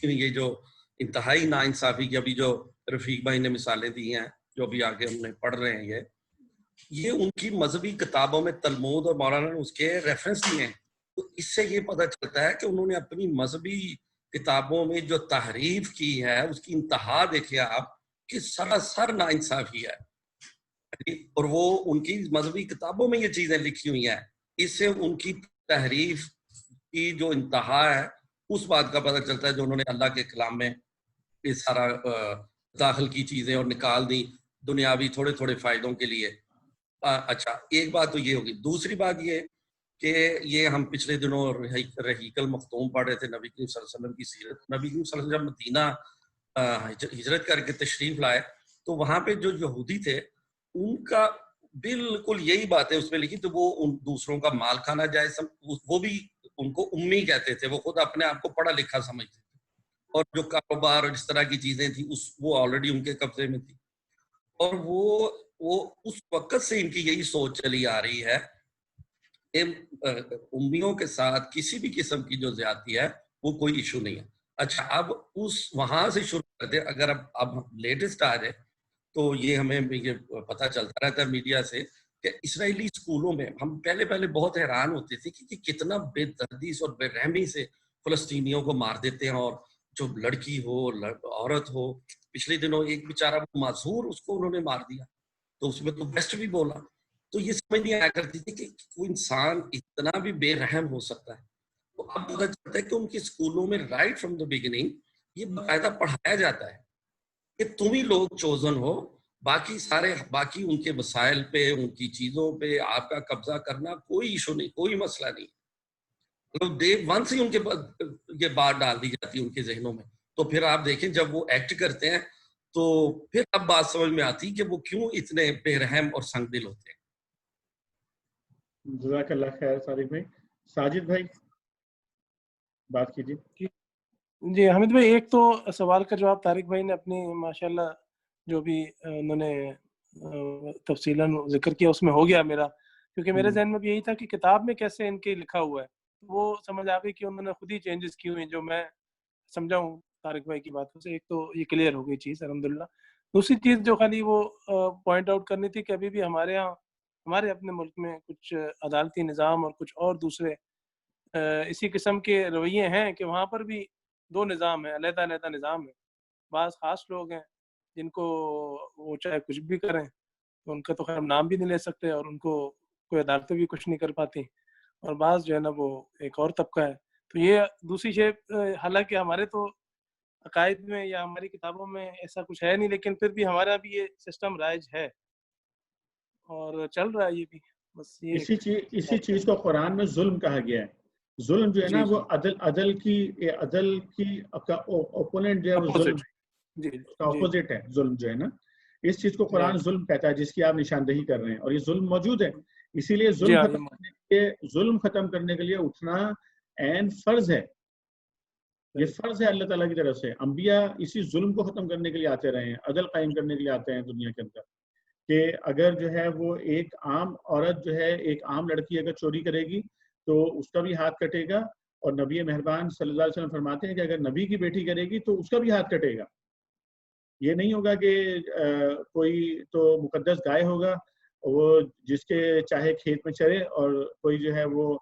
یہ جو انتہائی ناانصافی کی ابھی جو رفیق بھائی نے مثالیں دی ہیں جو ابھی آگے ہم نے پڑھ رہے ہیں، یہ ان کی مذہبی کتابوں میں تلمود اور مولانا نے اس کے ریفرنس دیے ہیں. تو اس سے یہ پتہ چلتا ہے کہ انہوں نے اپنی مذہبی کتابوں میں جو تحریف کی ہے اس کی انتہا دیکھیں آپ کہ سراسر ناانصافی ہے. اور وہ ان کی مذہبی کتابوں میں یہ چیزیں لکھی ہوئی ہیں. اس سے ان کی تحریف کی جو انتہا ہے اس بات کا پتہ چلتا ہے جو انہوں نے اللہ کے کلام میں یہ سارا داخل کی چیزیں اور نکال دی دنیاوی تھوڑے تھوڑے فائدوں کے لیے. اچھا ایک بات تو یہ ہوگی. دوسری بات یہ کہ یہ ہم پچھلے دنوں رحیق المختوم پڑھ رہے تھے نبی کریم صلی اللہ علیہ وسلم کی سیرت. نبی کریم صلی اللہ علیہ وسلم جب مدینہ ہجرت کر کے تشریف لائے تو وہاں پہ جو یہودی تھے ان کا بالکل یہی باتیں اس میں لکھی. تو وہ ان دوسروں کا مال کھانا جائز، وہ بھی ان کو امی کہتے تھے، وہ خود اپنے آپ کو پڑھا لکھا سمجھتے تھے، اور جو کاروبار اور اس طرح کی چیزیں تھیں وہ آلریڈی ان کے قبضے میں تھی. اور وہ اس وقت سے ان کی یہی سوچ چلی آ رہی ہے کہ امیوں کے ساتھ کسی بھی قسم کی جو زیادتی ہے وہ کوئی ایشو نہیں ہے. اچھا اب وہاں سے شروع کرتے ہیں. اگر اب لیٹسٹ آ جائے تو یہ ہمیں یہ پتہ چلتا رہتا ہے میڈیا سے کہ اسرائیلی اسکولوں میں ہم پہلے بہت حیران ہوتے تھے کہ کتنا بے دردی اور بے رحمی سے فلسطینیوں کو مار دیتے ہیں، اور جو لڑکی ہو عورت ہو. پچھلے دنوں ایک بیچارہ معذور اس کو انہوں نے مار دیا تو اس میں تو بیسٹ بھی بولا. تو یہ سمجھ نہیں آیا کرتی تھی کہ کوئی انسان اتنا بھی بے رحم ہو سکتا ہے. تو اب پتہ چلتا ہے کہ ان کے اسکولوں میں رائٹ فرام دا بگننگ یہ باقاعدہ پڑھایا جاتا ہے کہ تم ہی لوگ چوزن ہو، باقی ان کے مسائل پہ ان کی چیزوں پہ آپ کا قبضہ کرنا کوئی ایشو نہیں، کوئی مسئلہ نہیں. ڈے ون سے ان کے یہ بات ڈال دی جاتی ہے ان کے ذہنوں میں. تو پھر آپ دیکھیں جب وہ ایکٹ کرتے ہیں تو پھر اب بات سمجھ میں آتی کہ وہ کیوں اتنے بے رحم اور سنگ دل ہوتے ہیں. جزاک اللہ خیر طارق بھائی. ساجد بھائی بات کیجیے. جی حامد بھائی، ایک تو سوال کا جواب طارق بھائی نے اپنی ماشاءاللہ جو بھی انہوں نے تفصیلاً ذکر کیا اس میں ہو گیا میرا، کیونکہ میرے ذہن میں بھی یہی تھا کہ کتاب میں کیسے ان کے لکھا ہوا ہے. وہ سمجھ آ گئی کہ انہوں نے خود ہی چینجز کی ہوئی ہیں جو میں سمجھا ہوں طارق بھائی کی باتوں سے. ایک تو یہ کلیئر ہو گئی چیز الحمدللہ. دوسری چیز جو خالی وہ پوائنٹ آؤٹ کرنی تھی کہ ابھی بھی ہمارے ہاں ہمارے اپنے ملک میں کچھ عدالتی نظام اور کچھ اور دوسرے اسی قسم کے رویے ہیں کہ وہاں پر بھی دو نظام ہیں، علیحدہ علیحدہ نظام ہے. بعض خاص لوگ ہیں جن کو وہ چاہے کچھ بھی کریں تو ان کا تو خیر ہم نام بھی نہیں لے سکتے اور ان کو کوئی عدالتیں بھی کچھ نہیں کر پاتی. اور بعض جو ہے نا وہ ایک اور طبقہ ہے. تو یہ دوسری شے، حالانکہ ہمارے تو عقائد میں یا ہماری کتابوں میں ایسا کچھ ہے نہیں، لیکن پھر بھی ہمارا بھی یہ سسٹم رائج ہے اور چل رہا ہے. یہ بھی بس اسی چیز کو قرآن میں ظلم کہا گیا ہے. ظلم جو ہے نا وہ عدل کی اوپوننٹ جو ہے وہ ظلم کا اپوزٹ ہے. ظلم جو ہے نا اس چیز کو قرآن ظلم کہتا ہے جس کی آپ نشاندہی کر رہے ہیں، اور یہ ظلم موجود ہے. اسی لیے ظلم ختم کرنے کے لیے اٹھنا عین فرض ہے. یہ فرض ہے اللہ تعالیٰ کی طرف سے. انبیاء اسی ظلم کو ختم کرنے کے لیے آتے رہے ہیں، عدل قائم کرنے کے لیے آتے ہیں دنیا کے اندر، کہ اگر جو ہے وہ ایک عام عورت جو ہے، ایک عام لڑکی اگر چوری کرے گی تو اس کا بھی ہاتھ کٹے گا، اور نبی مہربان صلی اللہ علیہ وسلم فرماتے ہیں کہ اگر نبی کی بیٹی کرے گی تو اس کا بھی ہاتھ کٹے گا. یہ نہیں ہوگا کہ کوئی تو مقدس گائے ہوگا وہ جس کے چاہے کھیت میں چرے، اور کوئی جو ہے وہ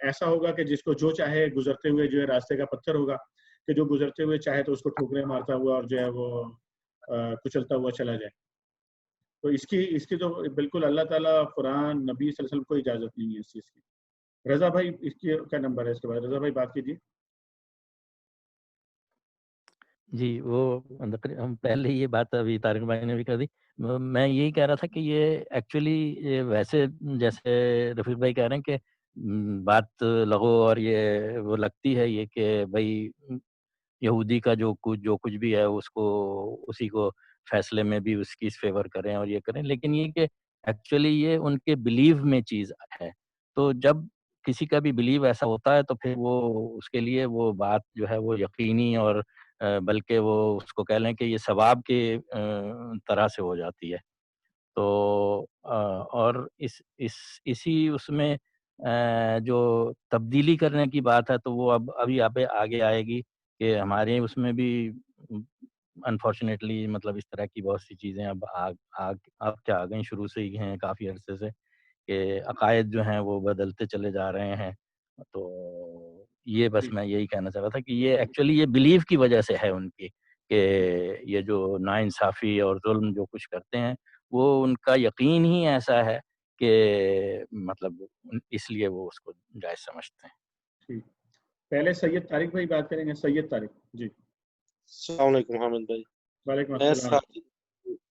ایسا ہوگا کہ جس کو جو چاہے گزرتے ہوئے جو ہے راستے کا پتھر ہوگا، کہ جو گزرتے ہوئے چاہے تو اس کو ٹھوکریں مارتا ہوا اور جو ہے وہ کچلتا ہوا چلا جائے. تو اس کی تو بالکل اللہ تعالیٰ، قرآن، نبی صلی اللہ علیہ وسلم کو اجازت نہیں ہے اس چیز کی. رضا بھائی اس کی کیا نمبر ہے اس کے بعد؟ رضا بھائی بات کیجیے. جی وہ ہم پہلے یہ بات ابھی طارق بھائی نے بھی کر دی. میں یہی کہہ رہا تھا کہ یہ ایکچولی ویسے جیسے رفیق بھائی کہہ رہے ہیں کہ بات لغو اور یہ وہ لگتی ہے یہ کہ بھائی یہودی کا جو کچھ بھی ہے اس کو اسی کو فیصلے میں بھی اس کی فیور کریں اور یہ کریں، لیکن یہ کہ ایکچولی یہ ان کے بلیو میں چیز ہے. تو جب کسی کا بھی بلیو ایسا ہوتا ہے تو پھر وہ اس کے لیے وہ بات جو ہے وہ یقینی اور بلکہ وہ اس کو کہہ لیں کہ یہ ثواب کے طرح سے ہو جاتی ہے. تو اور اسی اس میں جو تبدیلی کرنے کی بات ہے تو وہ ابھی آگے آئے گی کہ ہمارے اس میں بھی انفارچونیٹلی مطلب اس طرح کی بہت سی چیزیں اب کیا آ گئیں، شروع سے ہی ہیں کافی عرصے سے، کہ عقائد جو ہیں وہ بدلتے چلے جا رہے ہیں. تو یہ بس میں یہی کہنا چاہ رہا تھا کہ یہ ایکچولی یہ بلیف کی وجہ سے ہے ان کی، کہ یہ جو ناانصافی اور ظلم جو کچھ کرتے ہیں وہ ان کا یقین ہی ایسا ہے کہ مطلب اس لیے وہ اس کو جائز سمجھتے ہیں. ٹھیک، پہلے سید طارق بھائی بات کریں گے. سید طارق جی. السلام علیکم حامد بھائی. وعلیکم السلام.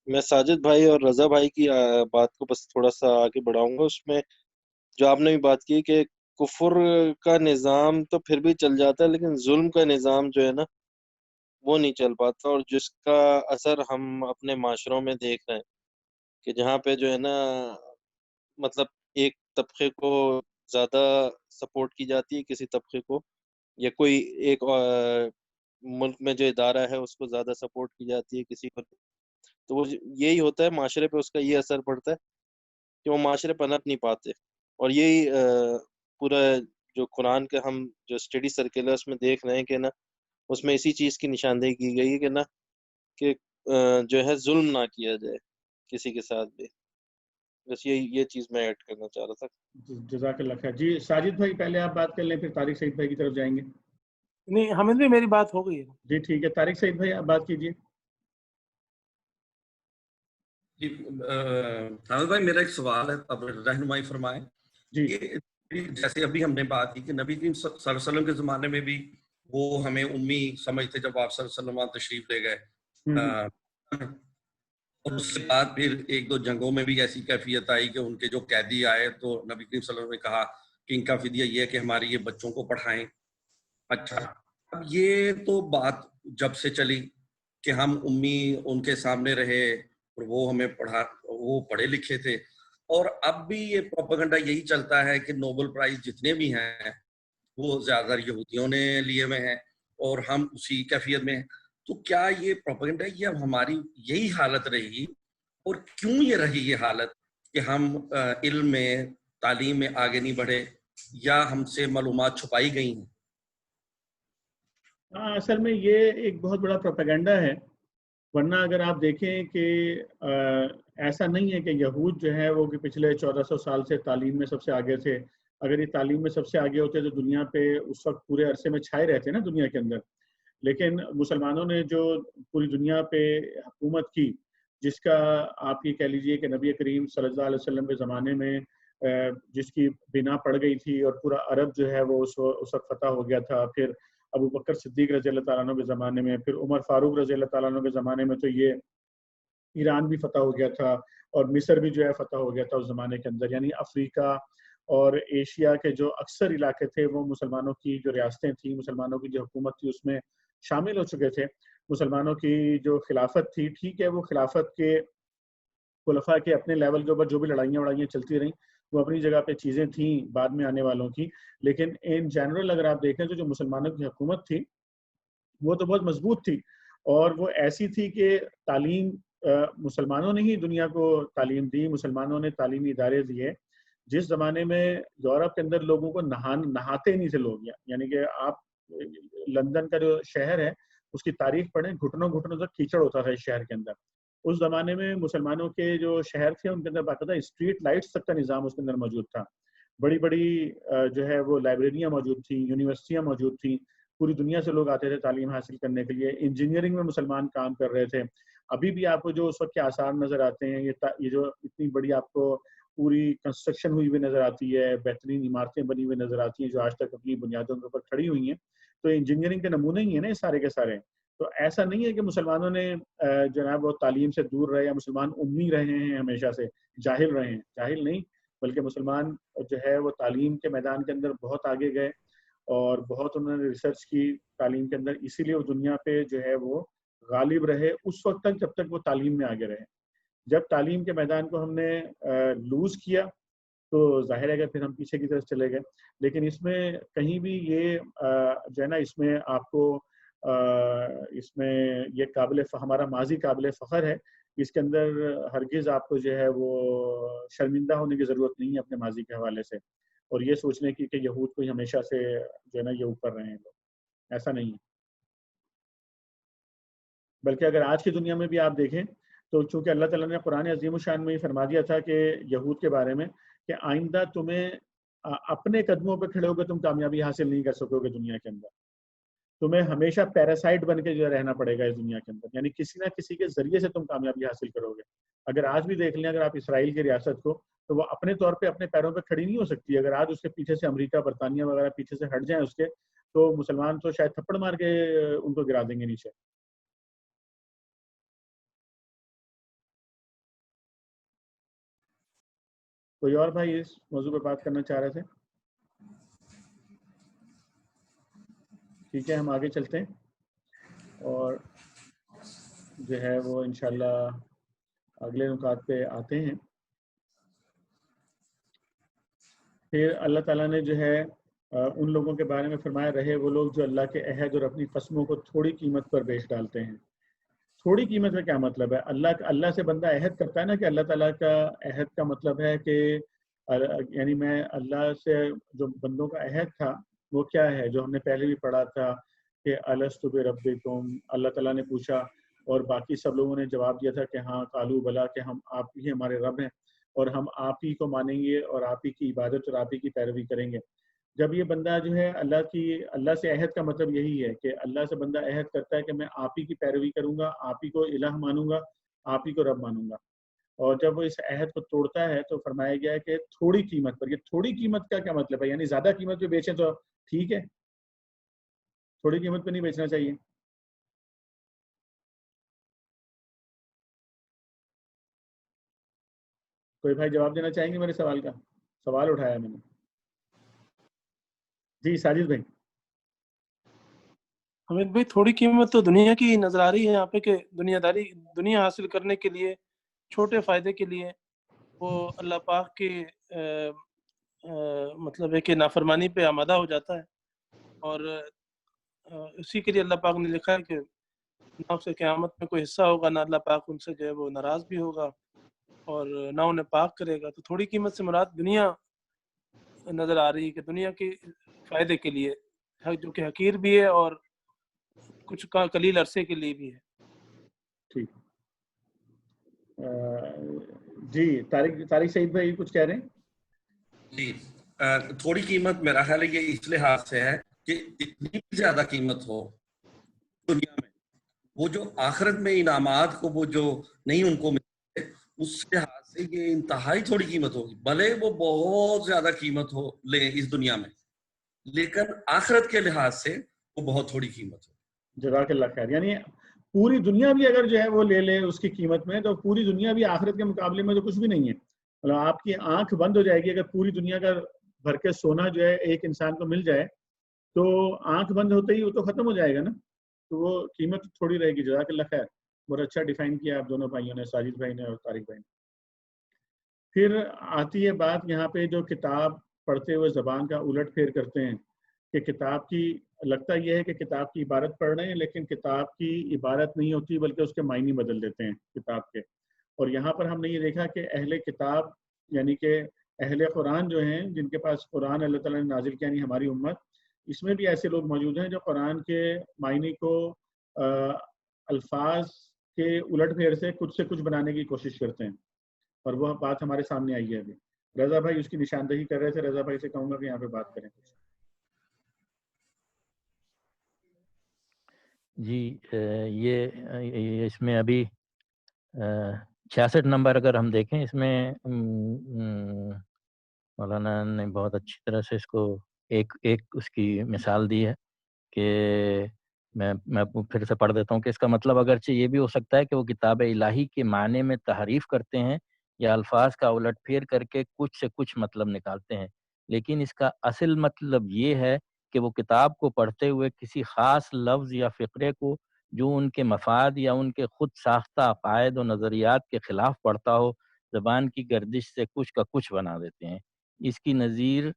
میں ساجد بھائی اور رضا بھائی کی بات کو بس تھوڑا سا آگے بڑھاؤں گا. اس میں جو آپ نے بھی بات کی کہ کفر کا نظام تو پھر بھی چل جاتا ہے لیکن ظلم کا نظام جو ہے نا وہ نہیں چل پاتا، اور جس کا اثر ہم اپنے معاشروں میں دیکھ رہے ہیں کہ جہاں پہ جو ہے نا مطلب ایک طبقے کو زیادہ سپورٹ کی جاتی ہے کسی طبقے کو، یا کوئی ایک ملک میں جو ادارہ ہے اس کو زیادہ سپورٹ کی جاتی ہے کسی کو، تو وہ یہی ہوتا ہے معاشرے پہ اس کا یہ اثر پڑتا ہے کہ وہ معاشرے پنپ نہیں پاتے. اور یہی پورا جو قرآن کے ہم جو اسٹڈی سرکل ہے اس میں دیکھ رہے ہیں کہ نا اس میں اسی چیز کی نشاندہی کی گئی ہے کہ نا کہ جو ہے ظلم نہ کیا جائے کسی کے ساتھ بھی. بس یہ چیز میں ایڈ کرنا چاہ رہا تھا. جزاک اللہ خیر. جی ساجد بھائی پہلے آپ بات کر لیں پھر طارق سعید بھائی کی طرف جائیں گے. نہیں حامد بھائی میری بات ہو گئی ہے. جی ٹھیک ہے، طارق سعید بھائی آپ بات کیجیے. جی حامد بھائی میرا ایک سوال ہے، اب رہنمائی فرمائیں. جی جیسے ابھی ہم نے بات کی کہ نبی کریم صلی اللہ علیہ وسلم کے زمانے میں بھی وہ ہمیں امی سمجھتے جب آپ صلی اللہ علیہ وسلم تشریف لے گئے، اور اس کے بعد پھر ایک دو جنگوں میں بھی ایسی کیفیت آئی کہ ان کے جو قیدی آئے تو نبی کریم صلی اللہ علیہ وسلم نے کہا کہ ان کا فدیہ یہ ہے کہ ہماری یہ بچوں کو پڑھائیں. اچھا، اب یہ تو بات جب سے چلی کہ ہم امی ان کے سامنے رہے اور وہ ہمیں وہ پڑھے لکھے تھے، اور اب بھی یہ پروپیگنڈا یہی چلتا ہے کہ نوبل پرائز جتنے بھی ہیں وہ زیادہ تر یہودیوں نے لیے ہوئے ہیں اور ہم اسی کیفیت میں ہیں. تو کیا یہ پروپیگنڈا یہ اب ہماری یہی حالت رہی، اور کیوں یہ رہی یہ حالت کہ ہم علم میں تعلیم میں آگے نہیں بڑھے یا ہم سے معلومات چھپائی گئی ہیں؟ اصل میں یہ ایک بہت بڑا پروپیگنڈا ہے، ورنہ اگر آپ دیکھیں کہ ایسا نہیں ہے کہ یہود جو ہے وہ کہ پچھلے 1400 سال سے تعلیم میں سب سے آگے تھے. اگر یہ تعلیم میں سب سے آگے ہوتے تو دنیا پہ اس وقت پورے عرصے میں چھائے رہتے نا دنیا کے اندر. لیکن مسلمانوں نے جو پوری دنیا پہ حکومت کی، جس کا آپ یہ کہہ لیجئے کہ نبی کریم صلی اللہ علیہ وسلم کے زمانے میں جس کی بنا پڑ گئی تھی اور پورا عرب جو ہے وہ اس وقت فتح ہو گیا تھا. پھر ابو بکر صدیق رضی اللہ تعالیٰ عنہ کے زمانے میں، پھر عمر فاروق رضی اللہ تعالیٰ عنہ کے زمانے میں تو یہ ایران بھی فتح ہو گیا تھا اور مصر بھی جو ہے فتح ہو گیا تھا اس زمانے کے اندر. یعنی افریقہ اور ایشیا کے جو اکثر علاقے تھے وہ مسلمانوں کی جو ریاستیں تھیں، مسلمانوں کی جو حکومت تھی اس میں شامل ہو چکے تھے. مسلمانوں کی جو خلافت تھی ٹھیک ہے، وہ خلافت کے خلفاء کے اپنے لیول کے اوپر جو بھی لڑائیاں چلتی رہیں وہ اپنی جگہ پہ چیزیں تھیں بعد میں آنے والوں کی، لیکن ان جنرل اگر آپ دیکھیں تو جو مسلمانوں کی حکومت تھی وہ تو بہت مضبوط تھی، اور وہ ایسی تھی کہ تعلیم مسلمانوں نے ہی دنیا کو تعلیم دی، مسلمانوں نے تعلیمی ادارے دیے. جس زمانے میں یورپ کے اندر لوگوں کو نہاتے نہیں تھے لوگ، یعنی کہ آپ لندن کا جو شہر ہے اس کی تاریخ پڑھیں، گھٹنوں تک کیچڑ ہوتا تھا اس شہر کے اندر. اس زمانے میں مسلمانوں کے جو شہر تھے ان کے اندر باقاعدہ اسٹریٹ لائٹس تک کا نظام اس کے اندر موجود تھا، بڑی بڑی جو ہے وہ لائبریریاں موجود تھیں، یونیورسٹیاں موجود تھیں، پوری دنیا سے لوگ آتے تھے تعلیم حاصل کرنے کے لیے. انجینئرنگ میں مسلمان کام کر رہے تھے. ابھی بھی آپ کو جو اس وقت کے آثار نظر آتے ہیں، یہ جو اتنی بڑی آپ کو پوری کنسٹرکشن ہوئی ہوئی نظر آتی ہے، بہترین عمارتیں بنی ہوئی نظر آتی ہیں جو آج تک اپنی بنیادوں کے اوپر کھڑی ہوئی ہیں، تو انجینئرنگ کے نمونے ہی ہیں نا سارے کے سارے. تو ایسا نہیں ہے کہ مسلمانوں نے جناب وہ تعلیم سے دور رہے یا مسلمان امی رہے ہیں ہمیشہ سے، جاہل رہے ہیں. جاہل نہیں، بلکہ مسلمان جو ہے وہ تعلیم کے میدان کے اندر بہت آگے گئے اور بہت انہوں نے ریسرچ کی تعلیم کے اندر، اسی لیے وہ دنیا پہ جو ہے وہ غالب رہے اس وقت تک جب تک وہ تعلیم میں آگے رہے. جب تعلیم کے میدان کو ہم نے لوز کیا تو ظاہر ہے کہ پھر ہم پیچھے کی طرف چلے گئے. لیکن اس میں کہیں بھی یہ جو ہے نا اس میں آپ کو اس میں یہ ہمارا ماضی قابل فخر ہے. اس کے اندر ہرگز آپ کو جو ہے وہ شرمندہ ہونے کی ضرورت نہیں ہے اپنے ماضی کے حوالے سے، اور یہ سوچنے کی کہ یہود کو ہمیشہ سے جو ہے نا یہ اوپر رہے ہیں لوگ. ایسا نہیں ہے. بلکہ اگر آج کی دنیا میں بھی آپ دیکھیں تو چونکہ اللہ تعالیٰ نے قرآن عظیم الشان میں یہ فرما دیا تھا کہ یہود کے بارے میں کہ آئندہ تمہیں اپنے قدموں پہ کھڑے ہو کے تم کامیابی حاصل نہیں کر سکو گے دنیا کے اندر، تمہیں ہمیشہ پیراسائٹ بن کے جو رہنا پڑے گا اس دنیا کے اندر، یعنی کسی نہ کسی کے ذریعے سے تم کامیابی حاصل کرو گے. اگر آج بھی دیکھ لیں اگر آپ اسرائیل کی ریاست کو تو وہ اپنے طور پہ اپنے پیروں پہ کھڑی نہیں ہو سکتی. اگر آج اس کے پیچھے سے امریکہ برطانیہ وغیرہ پیچھے سے ہٹ جائیں اس کے، تو مسلمان تو شاید تھپڑ مار کے ان کو گرا دیں گے نیچے. کوئی اور بھائی اس موضوع پہ بات کرنا چاہ رہے تھے؟ ٹھیک ہے، ہم آگے چلتے ہیں اور جو ہے وہ انشاءاللہ اگلے نکات پہ آتے ہیں. پھر اللہ تعالیٰ نے جو ہے ان لوگوں کے بارے میں فرمایا، رہے وہ لوگ جو اللہ کے عہد اور اپنی قسموں کو تھوڑی قیمت پر بیچ ڈالتے ہیں. تھوڑی قیمت کا کیا مطلب ہے؟ اللہ سے بندہ عہد کرتا ہے نا کہ اللہ تعالیٰ کا عہد کا مطلب ہے کہ یعنی میں اللہ سے جو بندوں کا عہد تھا وہ کیا ہے جو ہم نے پہلے بھی پڑھا تھا کہ الستو بربکم، اللہ تعالیٰ نے پوچھا اور باقی سب لوگوں نے جواب دیا تھا کہ ہاں قالو بلا، کہ ہم آپ ہی ہمارے رب ہیں اور ہم آپ ہی کو مانیں گے اور آپ ہی کی عبادت اور آپ ہی کی پیروی کریں گے. جب یہ بندہ جو ہے اللہ سے عہد کا مطلب یہی ہے کہ اللہ سے بندہ عہد کرتا ہے کہ میں آپ ہی کی پیروی کروں گا، آپ ہی کو الہ مانوں گا، آپ ہی کو رب مانوں گا. اور جب وہ اس عہد کو توڑتا ہے تو فرمایا گیا ہے کہ تھوڑی قیمت پر. یہ تھوڑی قیمت کا کیا مطلب ہے؟ یعنی زیادہ قیمت پہ بیچیں تو ٹھیک ہے، تھوڑی قیمت پہ نہیں بیچنا چاہیے. کوئی بھائی جواب دینا چاہیں گے میرے سوال کا؟ سوال اٹھایا میں نے. جی ساجد بھائی. حمید بھائی، تھوڑی قیمت تو دنیا کی نظر آ رہی ہے یہاں پہ کہ دنیا حاصل کرنے کے لیے، چھوٹے فائدے کے لیے وہ اللہ پاک کے مطلب ہے کہ نافرمانی پہ آمادہ ہو جاتا ہے، اور اسی کے لیے اللہ پاک نے لکھا ہے کہ نہ اسے قیامت میں کوئی حصہ ہوگا، نہ اللہ پاک ان سے جو ہے وہ ناراض بھی ہوگا اور نہ انہیں پاک کرے گا. تو تھوڑی قیمت سے مراد دنیا نظر آ رہی ہے کہ دنیا کے فائدے کے لیے، جو کہ حقیر بھی ہے اور کچھ قلیل عرصے کے لیے بھی ہے. ٹھیک. جی طارق سعید بھائی کچھ کہہ رہے ہیں؟ جی تھوڑی قیمت میرا خیال ہے یہ اس لحاظ سے ہے کہ اتنی زیادہ قیمت ہو دنیا میں، وہ جو آخرت میں انعامات کو وہ جو نہیں ان کو ملتے، اس لحاظ سے یہ انتہائی تھوڑی قیمت ہوگی. بھلے وہ بہت زیادہ قیمت ہو لیں اس دنیا میں، لیکن آخرت کے لحاظ سے وہ بہت تھوڑی قیمت ہو. جزاک اللہ خیر. یعنی پوری دنیا بھی اگر جو ہے وہ لے لے اس کی قیمت میں تو پوری دنیا بھی آخرت کے مقابلے میں تو کچھ بھی نہیں ہے. مطلب آپ کی آنکھ بند ہو جائے گی اگر پوری دنیا کا بھر کے سونا جو ہے ایک انسان کو مل جائے تو آنکھ بند ہوتے ہی وہ تو ختم ہو جائے گا نا. تو وہ قیمت تھوڑی رہے گی. جزاک اللہ خیر, بہت اچھا ڈیفائن کیا آپ دونوں بھائیوں نے, ساجد بھائی نے اور طارق بھائی نے. پھر آتی ہے بات یہاں پہ جو کتاب پڑھتے ہوئے زبان کا الٹ پھیر کرتے ہیں, کہ کتاب کی لگتا یہ ہے کہ کتاب کی عبارت پڑھ رہے ہیں, لیکن کتاب کی عبارت نہیں ہوتی بلکہ اس کے معنی بدل دیتے ہیں کتاب کے. اور یہاں پر ہم نے یہ دیکھا کہ اہل کتاب یعنی کہ اہل قرآن جو ہیں, جن کے پاس قرآن اللہ تعالیٰ نے نازل کیا, یعنی ہماری امت, اس میں بھی ایسے لوگ موجود ہیں جو قرآن کے معنی کو الفاظ کے الٹ پھیر سے کچھ بنانے کی کوشش کرتے ہیں, اور وہ بات ہمارے سامنے آئی ہے ابھی. رضا بھائی اس کی نشاندہی کر رہے تھے, رضا بھائی سے کہوں گا کہ یہاں پہ بات کریں کچھ. جی یہ اس میں ابھی 66 نمبر اگر ہم دیکھیں, اس میں مولانا نے بہت اچھی طرح سے اس کو ایک اس کی مثال دی ہے کہ میں پھر سے پڑھ دیتا ہوں کہ اس کا مطلب اگرچہ یہ بھی ہو سکتا ہے کہ وہ کتاب الہی کے معنی میں تحریف کرتے ہیں یا الفاظ کا الٹ پھیر کر کے کچھ سے کچھ مطلب نکالتے ہیں, لیکن اس کا اصل مطلب یہ ہے کہ وہ کتاب کو پڑھتے ہوئے کسی خاص لفظ یا فقرے کو جو ان کے مفاد یا ان کے خود ساختہ عقائد و نظریات کے خلاف پڑھتا ہو, زبان کی گردش سے کچھ کا کچھ بنا دیتے ہیں. اس کی نظیر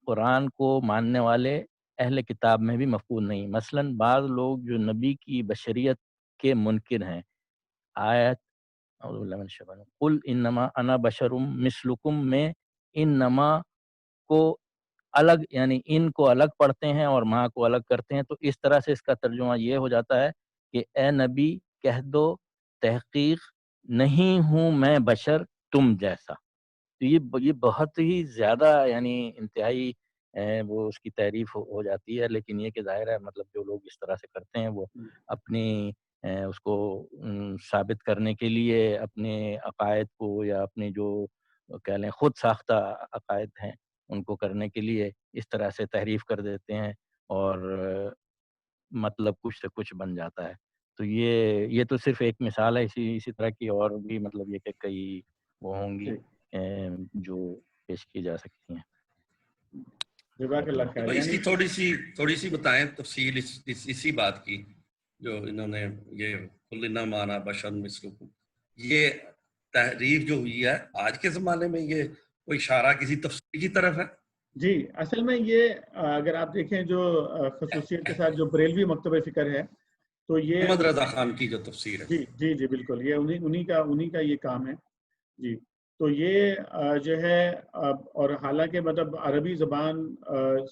قرآن کو ماننے والے اہل کتاب میں بھی مفقود نہیں. مثلاً بعض لوگ جو نبی کی بشریت کے منکر ہیں, آیت قل انما انا بشرم مثلکم میں انما کو الگ یعنی ان کو الگ پڑھتے ہیں اور ماں کو الگ کرتے ہیں, تو اس طرح سے اس کا ترجمہ یہ ہو جاتا ہے کہ اے نبی کہہ دو تحقیق نہیں ہوں میں بشر تم جیسا. تو یہ بہت ہی زیادہ یعنی انتہائی وہ اس کی تعریف ہو جاتی ہے, لیکن یہ کہ ظاہر ہے مطلب جو لوگ اس طرح سے کرتے ہیں وہ اپنی اس کو ثابت کرنے کے لیے اپنے عقائد کو یا اپنے جو کہہ لیں خود ساختہ عقائد ہیں ان کو کرنے کے لیے اس طرح سے تحریف کر دیتے ہیں اور مطلب کچھ سے کچھ بن جاتا ہے. تو یہ تو صرف ایک مثال ہے, اسی طرح کی اور بھی مطلب یہ کہ کئی وہ ہوں گی جو پیش کی جا سکتی ہیں. جزاک اللہ خیر. اس کی تھوڑی سی بتائیں تفصیل اسی بات کی جو انہوں نے یہ قل انما انا بشر مثلکم, یہ تحریف جو ہوئی ہے آج کے زمانے میں, یہ کوئی اشارہ کسی تفسیر کی طرف ہے؟ جی اصل میں یہ اگر آپ دیکھیں جو خصوصیت کے ساتھ جو بریلوی مکتبہ فکر ہے تو یہ احمد رضا خان کی جو تفسیر ہے. جی بالکل, یہ انہی کا یہ کام ہے. جی تو یہ جو ہے اور حالانکہ مطلب عربی زبان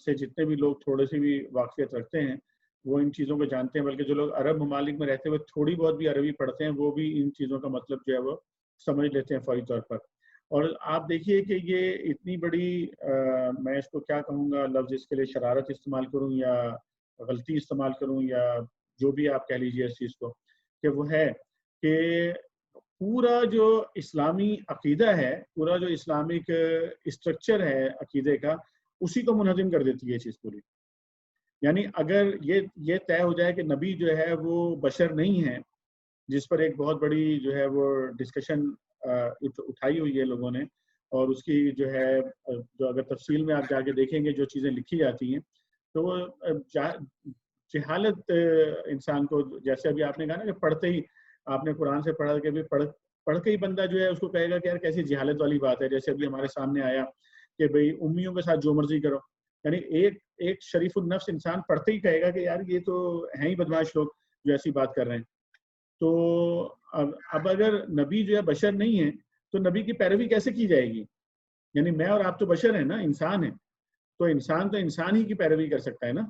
سے جتنے بھی لوگ تھوڑے سے بھی واقفیت رکھتے ہیں وہ ان چیزوں کو جانتے ہیں, بلکہ جو لوگ عرب ممالک میں رہتے ہوئے تھوڑی بہت بھی عربی پڑھتے ہیں وہ بھی ان چیزوں کا مطلب جو ہے وہ سمجھ لیتے ہیں فوری طور پر. اور آپ دیکھیے کہ یہ اتنی بڑی میں اس کو کیا کہوں گا لفظ, اس کے لیے شرارت استعمال کروں یا غلطی استعمال کروں یا جو بھی آپ کہہ لیجیے اس چیز کو, کہ وہ ہے کہ پورا جو اسلامی عقیدہ ہے, پورا جو اسلامک اسٹرکچر ہے عقیدے کا, اسی کو منہدم کر دیتی ہے یہ چیز پوری. یعنی اگر یہ طے ہو جائے کہ نبی جو ہے وہ بشر نہیں ہے, جس پر ایک بہت بڑی جو ہے وہ ڈسکشن اٹھائی ہوئی ہے لوگوں نے, اور اس کی جو ہے جو اگر تفصیل میں آپ جا کے دیکھیں گے جو چیزیں لکھی جاتی ہیں تو وہ جہالت انسان کو, جیسے ابھی آپ نے کہا نا کہ پڑھتے ہی آپ نے قرآن سے پڑھا کہ پڑھ کے ہی بندہ جو ہے اس کو کہے گا کہ یار کیسی جہالت والی بات ہے. جیسے ابھی ہمارے سامنے آیا کہ بھئی امیوں کے ساتھ جو مرضی کرو, یعنی ایک شریف النفس انسان پڑھتے ہی کہے گا کہ یار یہ تو ہیں ہی بدمعاش لوگ جو ایسی بات کر رہے ہیں. تو اب اگر نبی جو ہے بشر نہیں ہے تو نبی کی پیروی کیسے کی جائے گی؟ یعنی میں اور آپ تو بشر ہیں نا, انسان ہیں, تو انسان ہی کی پیروی کر سکتا ہے نا.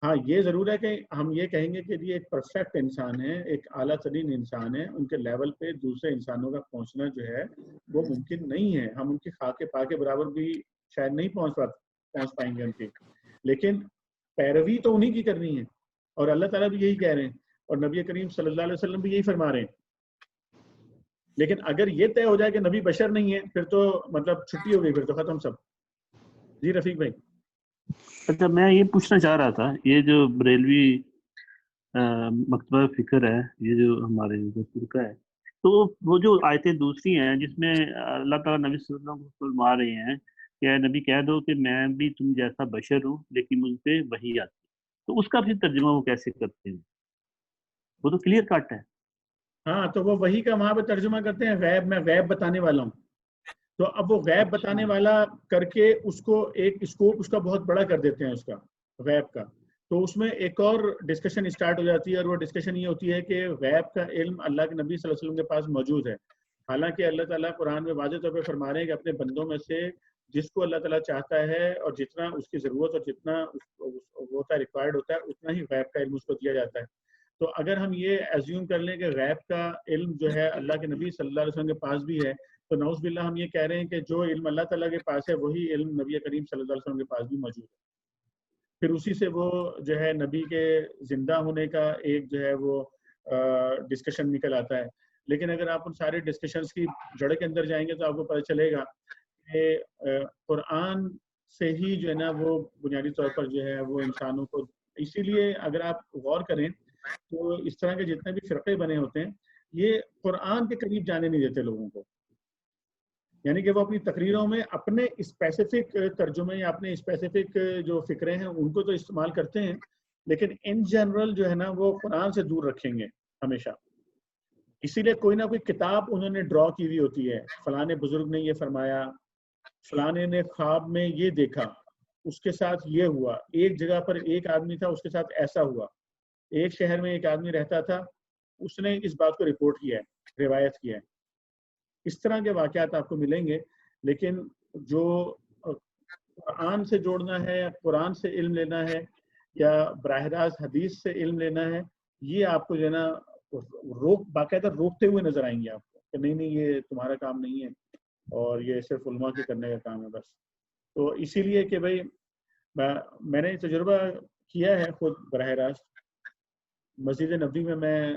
ہاں یہ ضرور ہے کہ ہم یہ کہیں گے کہ یہ ایک پرفیکٹ انسان ہے, ایک اعلیٰ ترین انسان ہے, ان کے لیول پہ دوسرے انسانوں کا پہنچنا جو ہے وہ ممکن نہیں ہے. ہم ان کی خاک پا کے برابر بھی شاید نہیں پہنچ پائیں گے ان کی, لیکن پیروی تو انہی کی کرنی ہے. اور اللہ تعالیٰ بھی یہی کہہ رہے ہیں اور نبی کریم صلی اللہ علیہ وسلم بھی یہی فرما رہے ہیں. لیکن اگر یہ طے ہو جائے کہ نبی بشر نہیں ہے پھر تو مطلب چھٹی ہو گئی, پھر تو ختم سب. جی رفیق بھائی. اچھا میں یہ پوچھنا چاہ رہا تھا, یہ جو بریلوی مکتبہ فکر ہے, یہ جو ہمارے فرقہ ہے, تو وہ جو آیتیں دوسری ہیں جس میں اللہ تعالیٰ نبی صلی اللہ علیہ وسلم کو فرما رہے ہیں کہ اے نبی کہہ دو کہ میں بھی تم جیسا بشر ہوں لیکن مجھ پہ وحی آتی ہے, تو اس کا بھی ترجمہ وہ کیسے کرتے ہیں؟ وہ تو کلیئر کٹ ہے. ہاں تو وہ وہی کا وہاں پہ ترجمہ کرتے ہیں غیب، میں غیب بتانے والا ہوں. تو اب وہ غیب بتانے والا کر کے اس کو ایک اسکوپ اس کا بہت بڑا کر دیتے ہیں اس کا غیب کا. تو اس میں ایک اور ڈسکشن اسٹارٹ ہو جاتی ہے، اور وہ ڈسکشن یہ ہوتی ہے کہ غیب کا علم اللہ کے نبی صلی اللہ علیہ وسلم کے پاس موجود ہے. حالانکہ اللہ تعالیٰ قرآن میں واضح طور پہ فرما رہے ہیں کہ اپنے بندوں میں سے جس کو اللہ تعالیٰ چاہتا ہے اور جتنا اس کی ضرورت اور جتنا ہوتا ہے ریکوائرڈ ہوتا ہے اتنا ہی غیب کا علم اس کو دیا جاتا ہے. تو اگر ہم یہ ایزیوم کر لیں کہ غیب کا علم جو ہے اللہ کے نبی صلی اللہ علیہ وسلم کے پاس بھی ہے، تو نعوذ باللہ ہم یہ کہہ رہے ہیں کہ جو علم اللہ تعالیٰ کے پاس ہے وہی علم نبی کریم صلی اللہ علیہ وسلم کے پاس بھی موجود ہے. پھر اسی سے وہ جو ہے نبی کے زندہ ہونے کا ایک جو ہے وہ ڈسکشن نکل آتا ہے. لیکن اگر آپ ان سارے ڈسکشنز کی جڑ کے اندر جائیں گے تو آپ کو پتہ چلے گا کہ قرآن سے ہی جو ہے نا وہ بنیادی طور پر جو ہے وہ انسانوں کو، اسی لیے اگر آپ غور کریں تو اس طرح کے جتنے بھی فرقے بنے ہوتے ہیں یہ قرآن کے قریب جانے نہیں دیتے لوگوں کو. یعنی کہ وہ اپنی تقریروں میں اپنے اسپیسیفک ترجمے یا اپنے اسپیسیفک جو فکرے ہیں ان کو تو استعمال کرتے ہیں، لیکن ان جنرل جو ہے نا وہ قرآن سے دور رکھیں گے ہمیشہ. اسی لیے کوئی نہ کوئی کتاب انہوں نے ڈرا کی ہوئی ہوتی ہے، فلاں بزرگ نے یہ فرمایا، فلاں نے خواب میں یہ دیکھا، اس کے ساتھ یہ ہوا، ایک جگہ پر ایک آدمی تھا اس کے ساتھ ایسا ہوا، ایک شہر میں ایک آدمی رہتا تھا اس نے اس بات کو رپورٹ کیا ہے، روایت کیا ہے. اس طرح کے واقعات آپ کو ملیں گے. لیکن جو قرآن سے جوڑنا ہے یا قرآن سے علم لینا ہے یا براہ راست حدیث سے علم لینا ہے، یہ آپ کو جو ہے نا باقاعدہ روکتے ہوئے نظر آئیں گے آپ کو کہ نہیں یہ تمہارا کام نہیں ہے اور یہ صرف علماء کے کرنے کا کام ہے بس. تو اسی لیے کہ بھائی میں نے تجربہ کیا ہے خود براہ راست. مسجد نبوی میں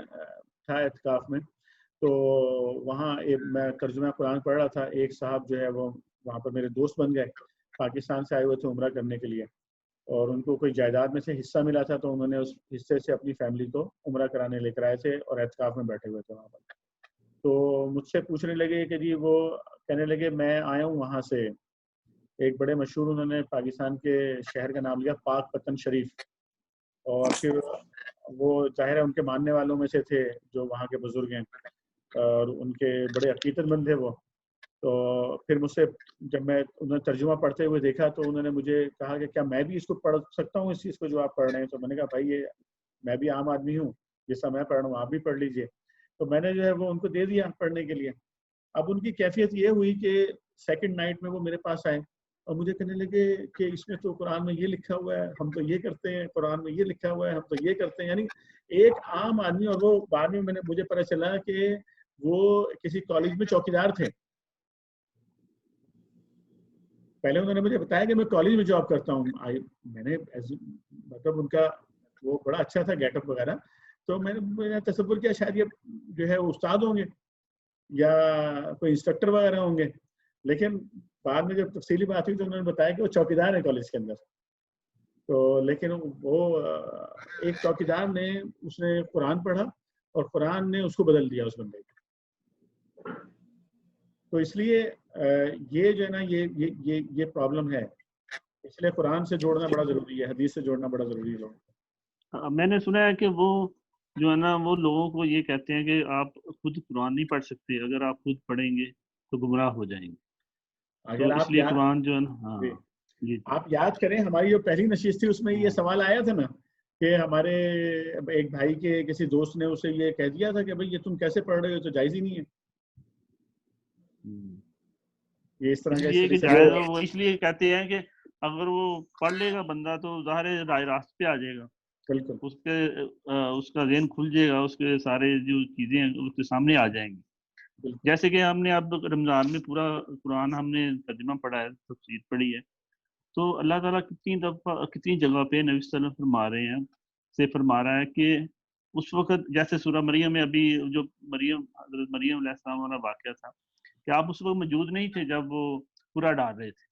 تھا اعتکاف میں، تو وہاں میں ترجمہ قرآن پڑھ رہا تھا. ایک صاحب جو ہے وہ وہاں پر میرے دوست بن گئے، پاکستان سے آئے ہوئے تھے عمرہ کرنے کے لیے، اور ان کو کوئی جائیداد میں سے حصہ ملا تھا تو انہوں نے اس حصے سے اپنی فیملی کو عمرہ کرانے لے کر آئے تھے اور اعتکاف میں بیٹھے ہوئے تھے وہاں پر. تو مجھ سے پوچھنے لگے کہ جی وہ کہنے لگے میں آیا ہوں وہاں سے، ایک بڑے مشہور انہوں نے پاکستان کے شہر کا نام لیا پاک پتن شریف، اور پھر وہ ظاہر ہے ان کے ماننے والوں میں سے تھے جو وہاں کے بزرگ ہیں اور ان کے بڑے عقیدت مند تھے وہ. تو پھر مجھ سے جب میں انہوں نے ترجمہ پڑھتے ہوئے دیکھا تو انہوں نے مجھے کہا کہ کیا میں بھی اس کو پڑھ سکتا ہوں اس چیز کو جو آپ پڑھ رہے ہیں؟ تو میں نے کہا بھائی یہ میں بھی عام آدمی ہوں، جیسا میں پڑھ رہا ہوں آپ بھی پڑھ لیجئے. تو میں نے جو ہے وہ ان کو دے دیا پڑھنے کے لیے. اب ان کی کیفیت یہ ہوئی کہ سیکنڈ نائٹ میں وہ میرے پاس آئے اور مجھے کہنے لگے کہ اس میں تو قرآن میں یہ لکھا ہوا ہے، ہم تو یہ کرتے ہیں، قرآن میں یہ لکھا ہوا ہے، ہم تو یہ کرتے ہیں. یعنی ایک عام آدمی، اور وہ بعد میں مجھے پتہ چلا کہ وہ کسی کالج میں چوکیدار تھے. پہلے انہوں نے مجھے بتایا کہ میں کالج میں جاب کرتا ہوں. میں نے مطلب ان کا وہ بڑا اچھا تھا گیٹ اپ وغیرہ، تو میں نے تصور کیا شاید یہ جو ہے استاد ہوں گے یا کوئی انسٹرکٹر وغیرہ ہوں گے. لیکن بعد میں جب تفصیلی بات ہوئی تو انہوں نے بتایا کہ وہ چوکیدار ہیں کالج کے اندر. تو لیکن وہ ایک چوکیدار نے اس نے قرآن پڑھا اور قرآن نے اس کو بدل دیا اس بندے کو. تو اس لیے یہ جو ہے نا یہ پرابلم ہے. اس لیے قرآن سے جوڑنا بڑا ضروری ہے، حدیث سے جوڑنا بڑا ضروری ہے. لوگوں میں نے سنا ہے کہ وہ جو ہے نا وہ لوگوں کو یہ کہتے ہیں کہ آپ خود قرآن نہیں پڑھ سکتے، اگر آپ خود پڑھیں گے تو گمراہ ہو جائیں گے. اگر اس لیے قرآن جو ہے نا جی آپ یاد کریں ہماری جو پہلی نشست تھی اس میں یہ سوال آیا تھا نا کہ ہمارے ایک بھائی کے کسی دوست نے اسے یہ کہہ دیا تھا کہ بھائی یہ تم کیسے پڑھ رہے ہو، تو جائز ہی نہیں ہے. یہ اس طرح کا وہ اس لیے کہتے ہیں کہ اگر وہ پڑھ لے گا بندہ تو ظاہر راہ راست پہ آ جائے گا. بالکل اس کا ذہن کھل جائے گا، اس کے سارے جو چیزیں ہیں اس کے سامنے آ جائیں گی. جیسے کہ ہم نے اب رمضان میں پورا قرآن ہم نے ترجمہ پڑھا ہے، تفسیر پڑھی ہے، تو اللہ تعالیٰ کتنی جگہ پہ نبی صلی اللہ علیہ وسلم فرما رہا ہے کہ اس وقت جیسے سورہ مریم میں ابھی جو حضرت مریم علیہ السلام والا واقعہ تھا کہ آپ اس وقت موجود نہیں تھے جب وہ پورا ڈال رہے تھے.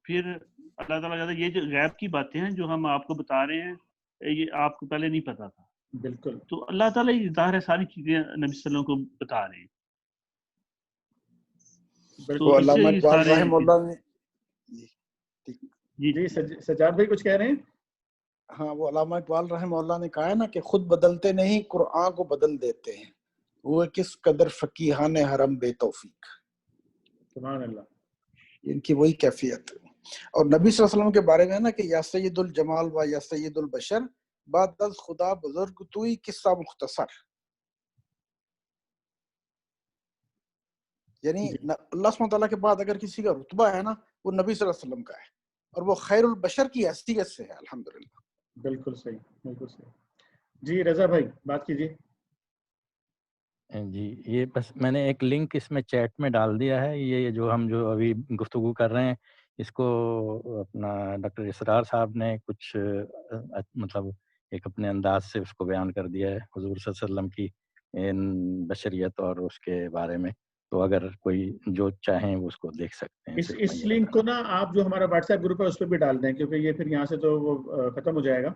پھر اللہ تعالیٰ کہتا ہے یہ جو غیب کی باتیں ہیں جو ہم آپ کو بتا رہے ہیں یہ آپ کو پہلے نہیں پتا تھا. بالکل. تو اللہ تعالیٰ ظاہر ہے ساری چیزیں نبی صلی اللہ علیہ وسلم کو بتا رہے ہیں. تو علامہ اقبال رحمہ اللہ نے جی سجاد بھائی کچھ کہہ رہے ہیں؟ ہاں وہ علامہ اقبال رحمہ اللہ نے کہا ہے نا کہ خود بدلتے نہیں قرآن کو بدل دیتے ہیں، وہ کس قدر فقیہان حرم بے توفیق. سبحان اللہ. ان کی وہی کیفیت ہے. اور نبی صلی اللہ علیہ وسلم کے بارے میں ہے نا کہ یا سید الجمال و یا سید البشر بعد از خدا بزرگ توئی قصہ مختصر. یعنی اللہ سبحانہ تعالیٰ کے بعد اگر کسی کا رتبہ ہے نا وہ نبی صلی اللہ علیہ وسلم کا ہے، اور وہ خیر البشر کی حیثیت سے ہے. الحمدللہ. بالکل صحیح، بالکل صحیح. جی رضا بھائی بات کیجیے. جی یہ بس میں نے ایک لنک اس میں چیٹ میں ڈال دیا ہے. یہ جو ہم جو ابھی گفتگو کر رہے ہیں اس کو اپنا ڈاکٹر اسرار صاحب نے کچھ مطلب ایک اپنے انداز سے اس کو بیان کر دیا ہے حضور صلی اللہ علیہ وسلم کی بشریت اور اس کے بارے میں. تو اگر کوئی جو چاہیں وہ اس کو دیکھ سکتے ہیں. اس لنک کو نا آپ جو ہمارا واٹس ایپ گروپ ہے اس پہ بھی ڈال دیں، کیونکہ یہ پھر یہاں سے تو وہ ختم ہو جائے گا.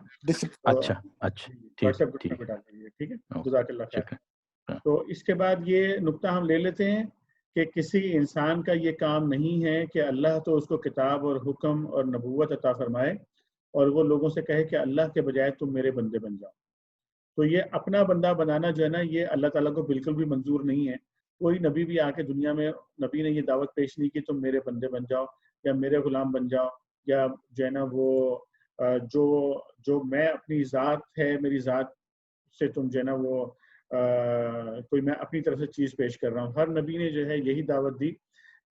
اچھا واٹس ایپ گروپ پہ ڈال دیں. ٹھیک ہے، جزاک اللہ خیر. تو اس کے بعد یہ نقطہ ہم لے لیتے ہیں کہ کسی انسان کا یہ کام نہیں ہے کہ اللہ تو اس کو کتاب اور حکم اور نبوت عطا فرمائے اور وہ لوگوں سے کہے کہ اللہ کے بجائے تم میرے بندے بن جاؤ. تو یہ اپنا بندہ بنانا جو ہے نا یہ اللہ تعالیٰ کو بالکل بھی منظور نہیں ہے. کوئی نبی بھی آ کے دنیا میں نبی نے یہ دعوت پیش نہیں کی تم میرے بندے بن جاؤ یا میرے غلام بن جاؤ، یا جو ہے نا وہ جو میں اپنی ذات ہے میری ذات سے تم جو ہے نا وہ کوئی میں اپنی طرف سے چیز پیش کر رہا ہوں. ہر نبی نے جو ہے یہی دعوت دی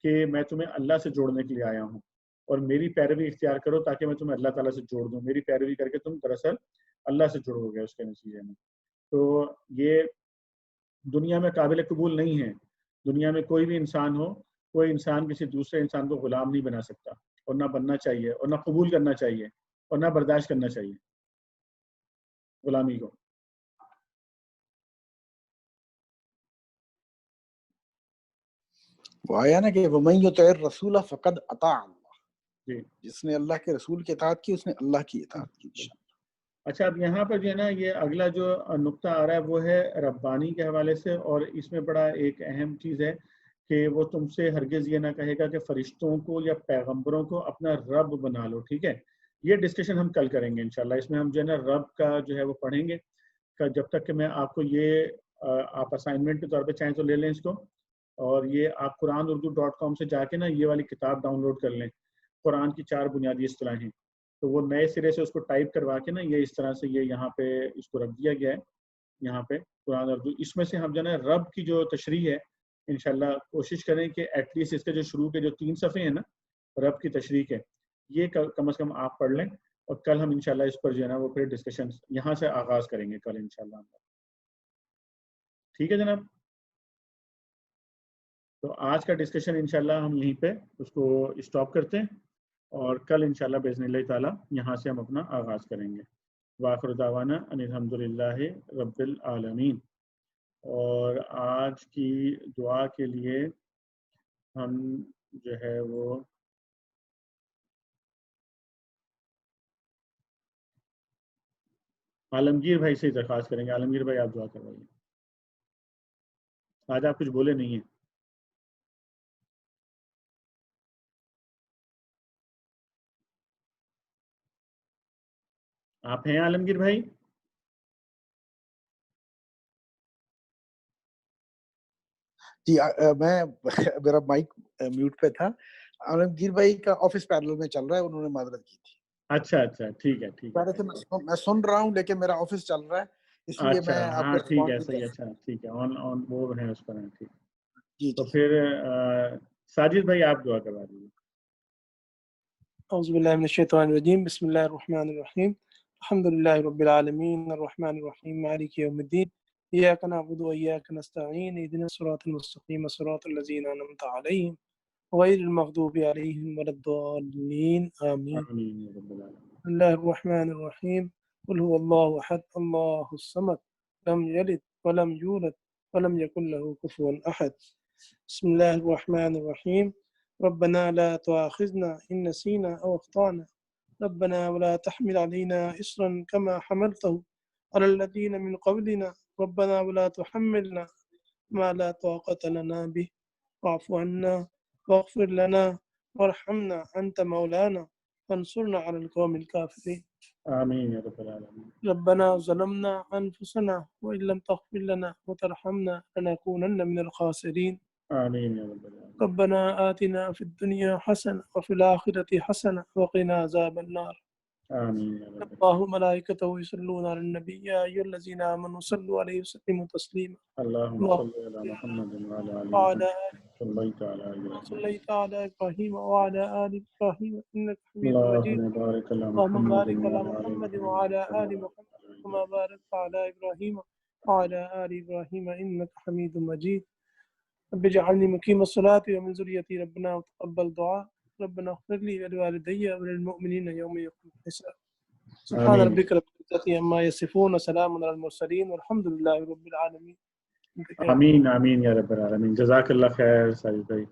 کہ میں تمہیں اللہ سے جوڑنے کے لیے آیا ہوں اور میری پیروی اختیار کرو تاکہ میں تمہیں اللہ تعالیٰ سے جوڑ دوں. میری پیروی کر کے تم دراصل اللہ سے جڑو گے اس کے نتیجے میں. تو یہ دنیا میں قابل قبول نہیں ہے. دنیا میں کوئی بھی انسان ہو، کوئی انسان کسی دوسرے انسان کو غلام نہیں بنا سکتا، اور نہ بننا چاہیے اور نہ قبول کرنا چاہیے اور نہ برداشت کرنا چاہیے غلامی کو. وہ آیا نا کہ وَمَن يُطِعِ الرَّسُولَ فَقَدْ أَطَاعَ اللَّهَ. جی جس نے اللہ کے رسول کی اطاعت کی اس نے اللہ کی اطاعت کی. اچھا اب یہاں پر جو ہے نا یہ اگلا جو نقطہ آ رہا ہے وہ ہے ربانی کے حوالے سے، اور اس میں بڑا ایک اہم چیز ہے کہ وہ تم سے ہرگز یہ نہ کہے گا کہ فرشتوں کو یا پیغمبروں کو اپنا رب بنا لو. ٹھیک ہے، یہ ڈسکشن ہم کل کریں گے انشاءاللہ. اس میں ہم جو ہے نا رب کا جو ہے وہ پڑھیں گے. جب تک کہ میں آپ کو یہ آپ اسائنمنٹ کے طور پہ چاہیں تو لے لیں اس کو، اور یہ آپ قرآن-اردو.com سے جا کے نا یہ والی کتاب ڈاؤن لوڈ کر لیں، قرآن کی 4 بنیادی اصطلاحیں. تو وہ نئے سرے سے اس کو ٹائپ کروا کے نا یہ اس طرح سے یہ یہاں پہ اس کو رکھ دیا گیا ہے یہاں پہ قرآن اردو. اس میں سے ہم جو ہے نا رب کی جو تشریح ہے انشاءاللہ کوشش کریں کہ ایٹ لیسٹ اس کے جو شروع کے جو 3 صفحے ہیں نا رب کی تشریح کے، یہ کم از کم آپ پڑھ لیں، اور کل ہم انشاءاللہ اس پر جو ہے نا وہ پھر ڈسکشن یہاں سے آغاز کریں گے کل انشاءاللہ. ٹھیک ہے جناب، تو آج کا ڈسکشن انشاءاللہ ہم یہیں پہ اس کو اسٹاپ کرتے ہیں، اور کل انشاءاللہ باذن اللہ تعالی یہاں سے ہم اپنا آغاز کریں گے. وآخر دعوانا ان الحمدللہ رب العالمین. اور آج کی دعا کے لیے ہم جو ہے وہ عالمگیر بھائی سے درخواست کریں گے. عالمگیر بھائی آپ دعا کروائیے. آج آپ کچھ بولے نہیں ہیں. آپ ہیں عالمگیر بھائی؟ جی میں میرا مائک میوٹ پہ تھا. عالمگیر بھائی کا آفس پیرل میں چل رہا ہے، انہوں نے معذرت کی تھی. اچھا ٹھیک ہے پہلے سے میں سن رہا ہوں لیکن میرا آفس چل رہا ہے اس لیے اچھا میں آپ ہاں کو ٹھیک ہے صحیح. اچھا ٹھیک ہے آن وہ ہیں اس پر ہیں. ٹھیک جی تو پھر ساجد بھائی آپ دعا کروا دیجیے. اعوذ باللہ من الشیطان الرجیم. بسم اللہ الرحمن الرحیم. الحمد للہ رب العالمین الرحمن الرحیم مالک یوم الدین. ایاک نعبد و ایاک نستعین. اهدنا الصراط المستقیم صراط الذین انعمت علیہم غیر المغضوب علیہم ولا الضالین. آمین. اللہ الرحمن الرحیم. قل هو اللہ احد اللہ الصمد لم یلد ولم یولد ولم یکن له کفوا احد. بسم اللہ الرحمن الرحیم. ربنا لا تؤاخذنا إن نسينا أو أخطأنا ربنا ولا تحمل علينا إصرا كما حملته على الذين من قبلنا ربنا ولا تحملنا ما لا طاقة لنا به واعف عنا واغفر لنا وارحمنا أنت مولانا فانصرنا على القوم الكافرين. آمین یا رب العالمین. ربنا ظلمنا أنفسنا وإن لم تغفر لنا وترحمنا لنكونن من الخاسرين. آمین یا رب العالمین. ربنا آتنا في الدنيا حسنة وفي الآخرة حسنة وقنا عذاب النار. آمین یا رب الله وملائكته يصلون على النبي يا أيها الذين آمنوا صلوا عليه وسلموا تسليما. اللهم اللهم صل على محمد وعلى آل وعلى محمد آل صليت على إبراهيم. صليت على إبراهيم وعلى آل إبراهيم إنك حميد مجيد. اللهم بارك على اللهم محمد بارك على وعلى آل محمد محمد وعلى آل محمد كما باركت على إبراهيم وعلى آل إبراهيم إنك حميد مجيد. رب اجعلني مقيم الصلاة ومن ذريتي ربنا وتقبل دعاء. ربنا اغفر لي ولوالدي وللمؤمنين يوم يقوم الحساب. سبحان آمين. ربك رب العزة عما يصفون وسلام على المرسلين والحمد لله رب العالمين. آمین آمین یا رب العالمین. جزاک اللہ خیر ساجد بھائی.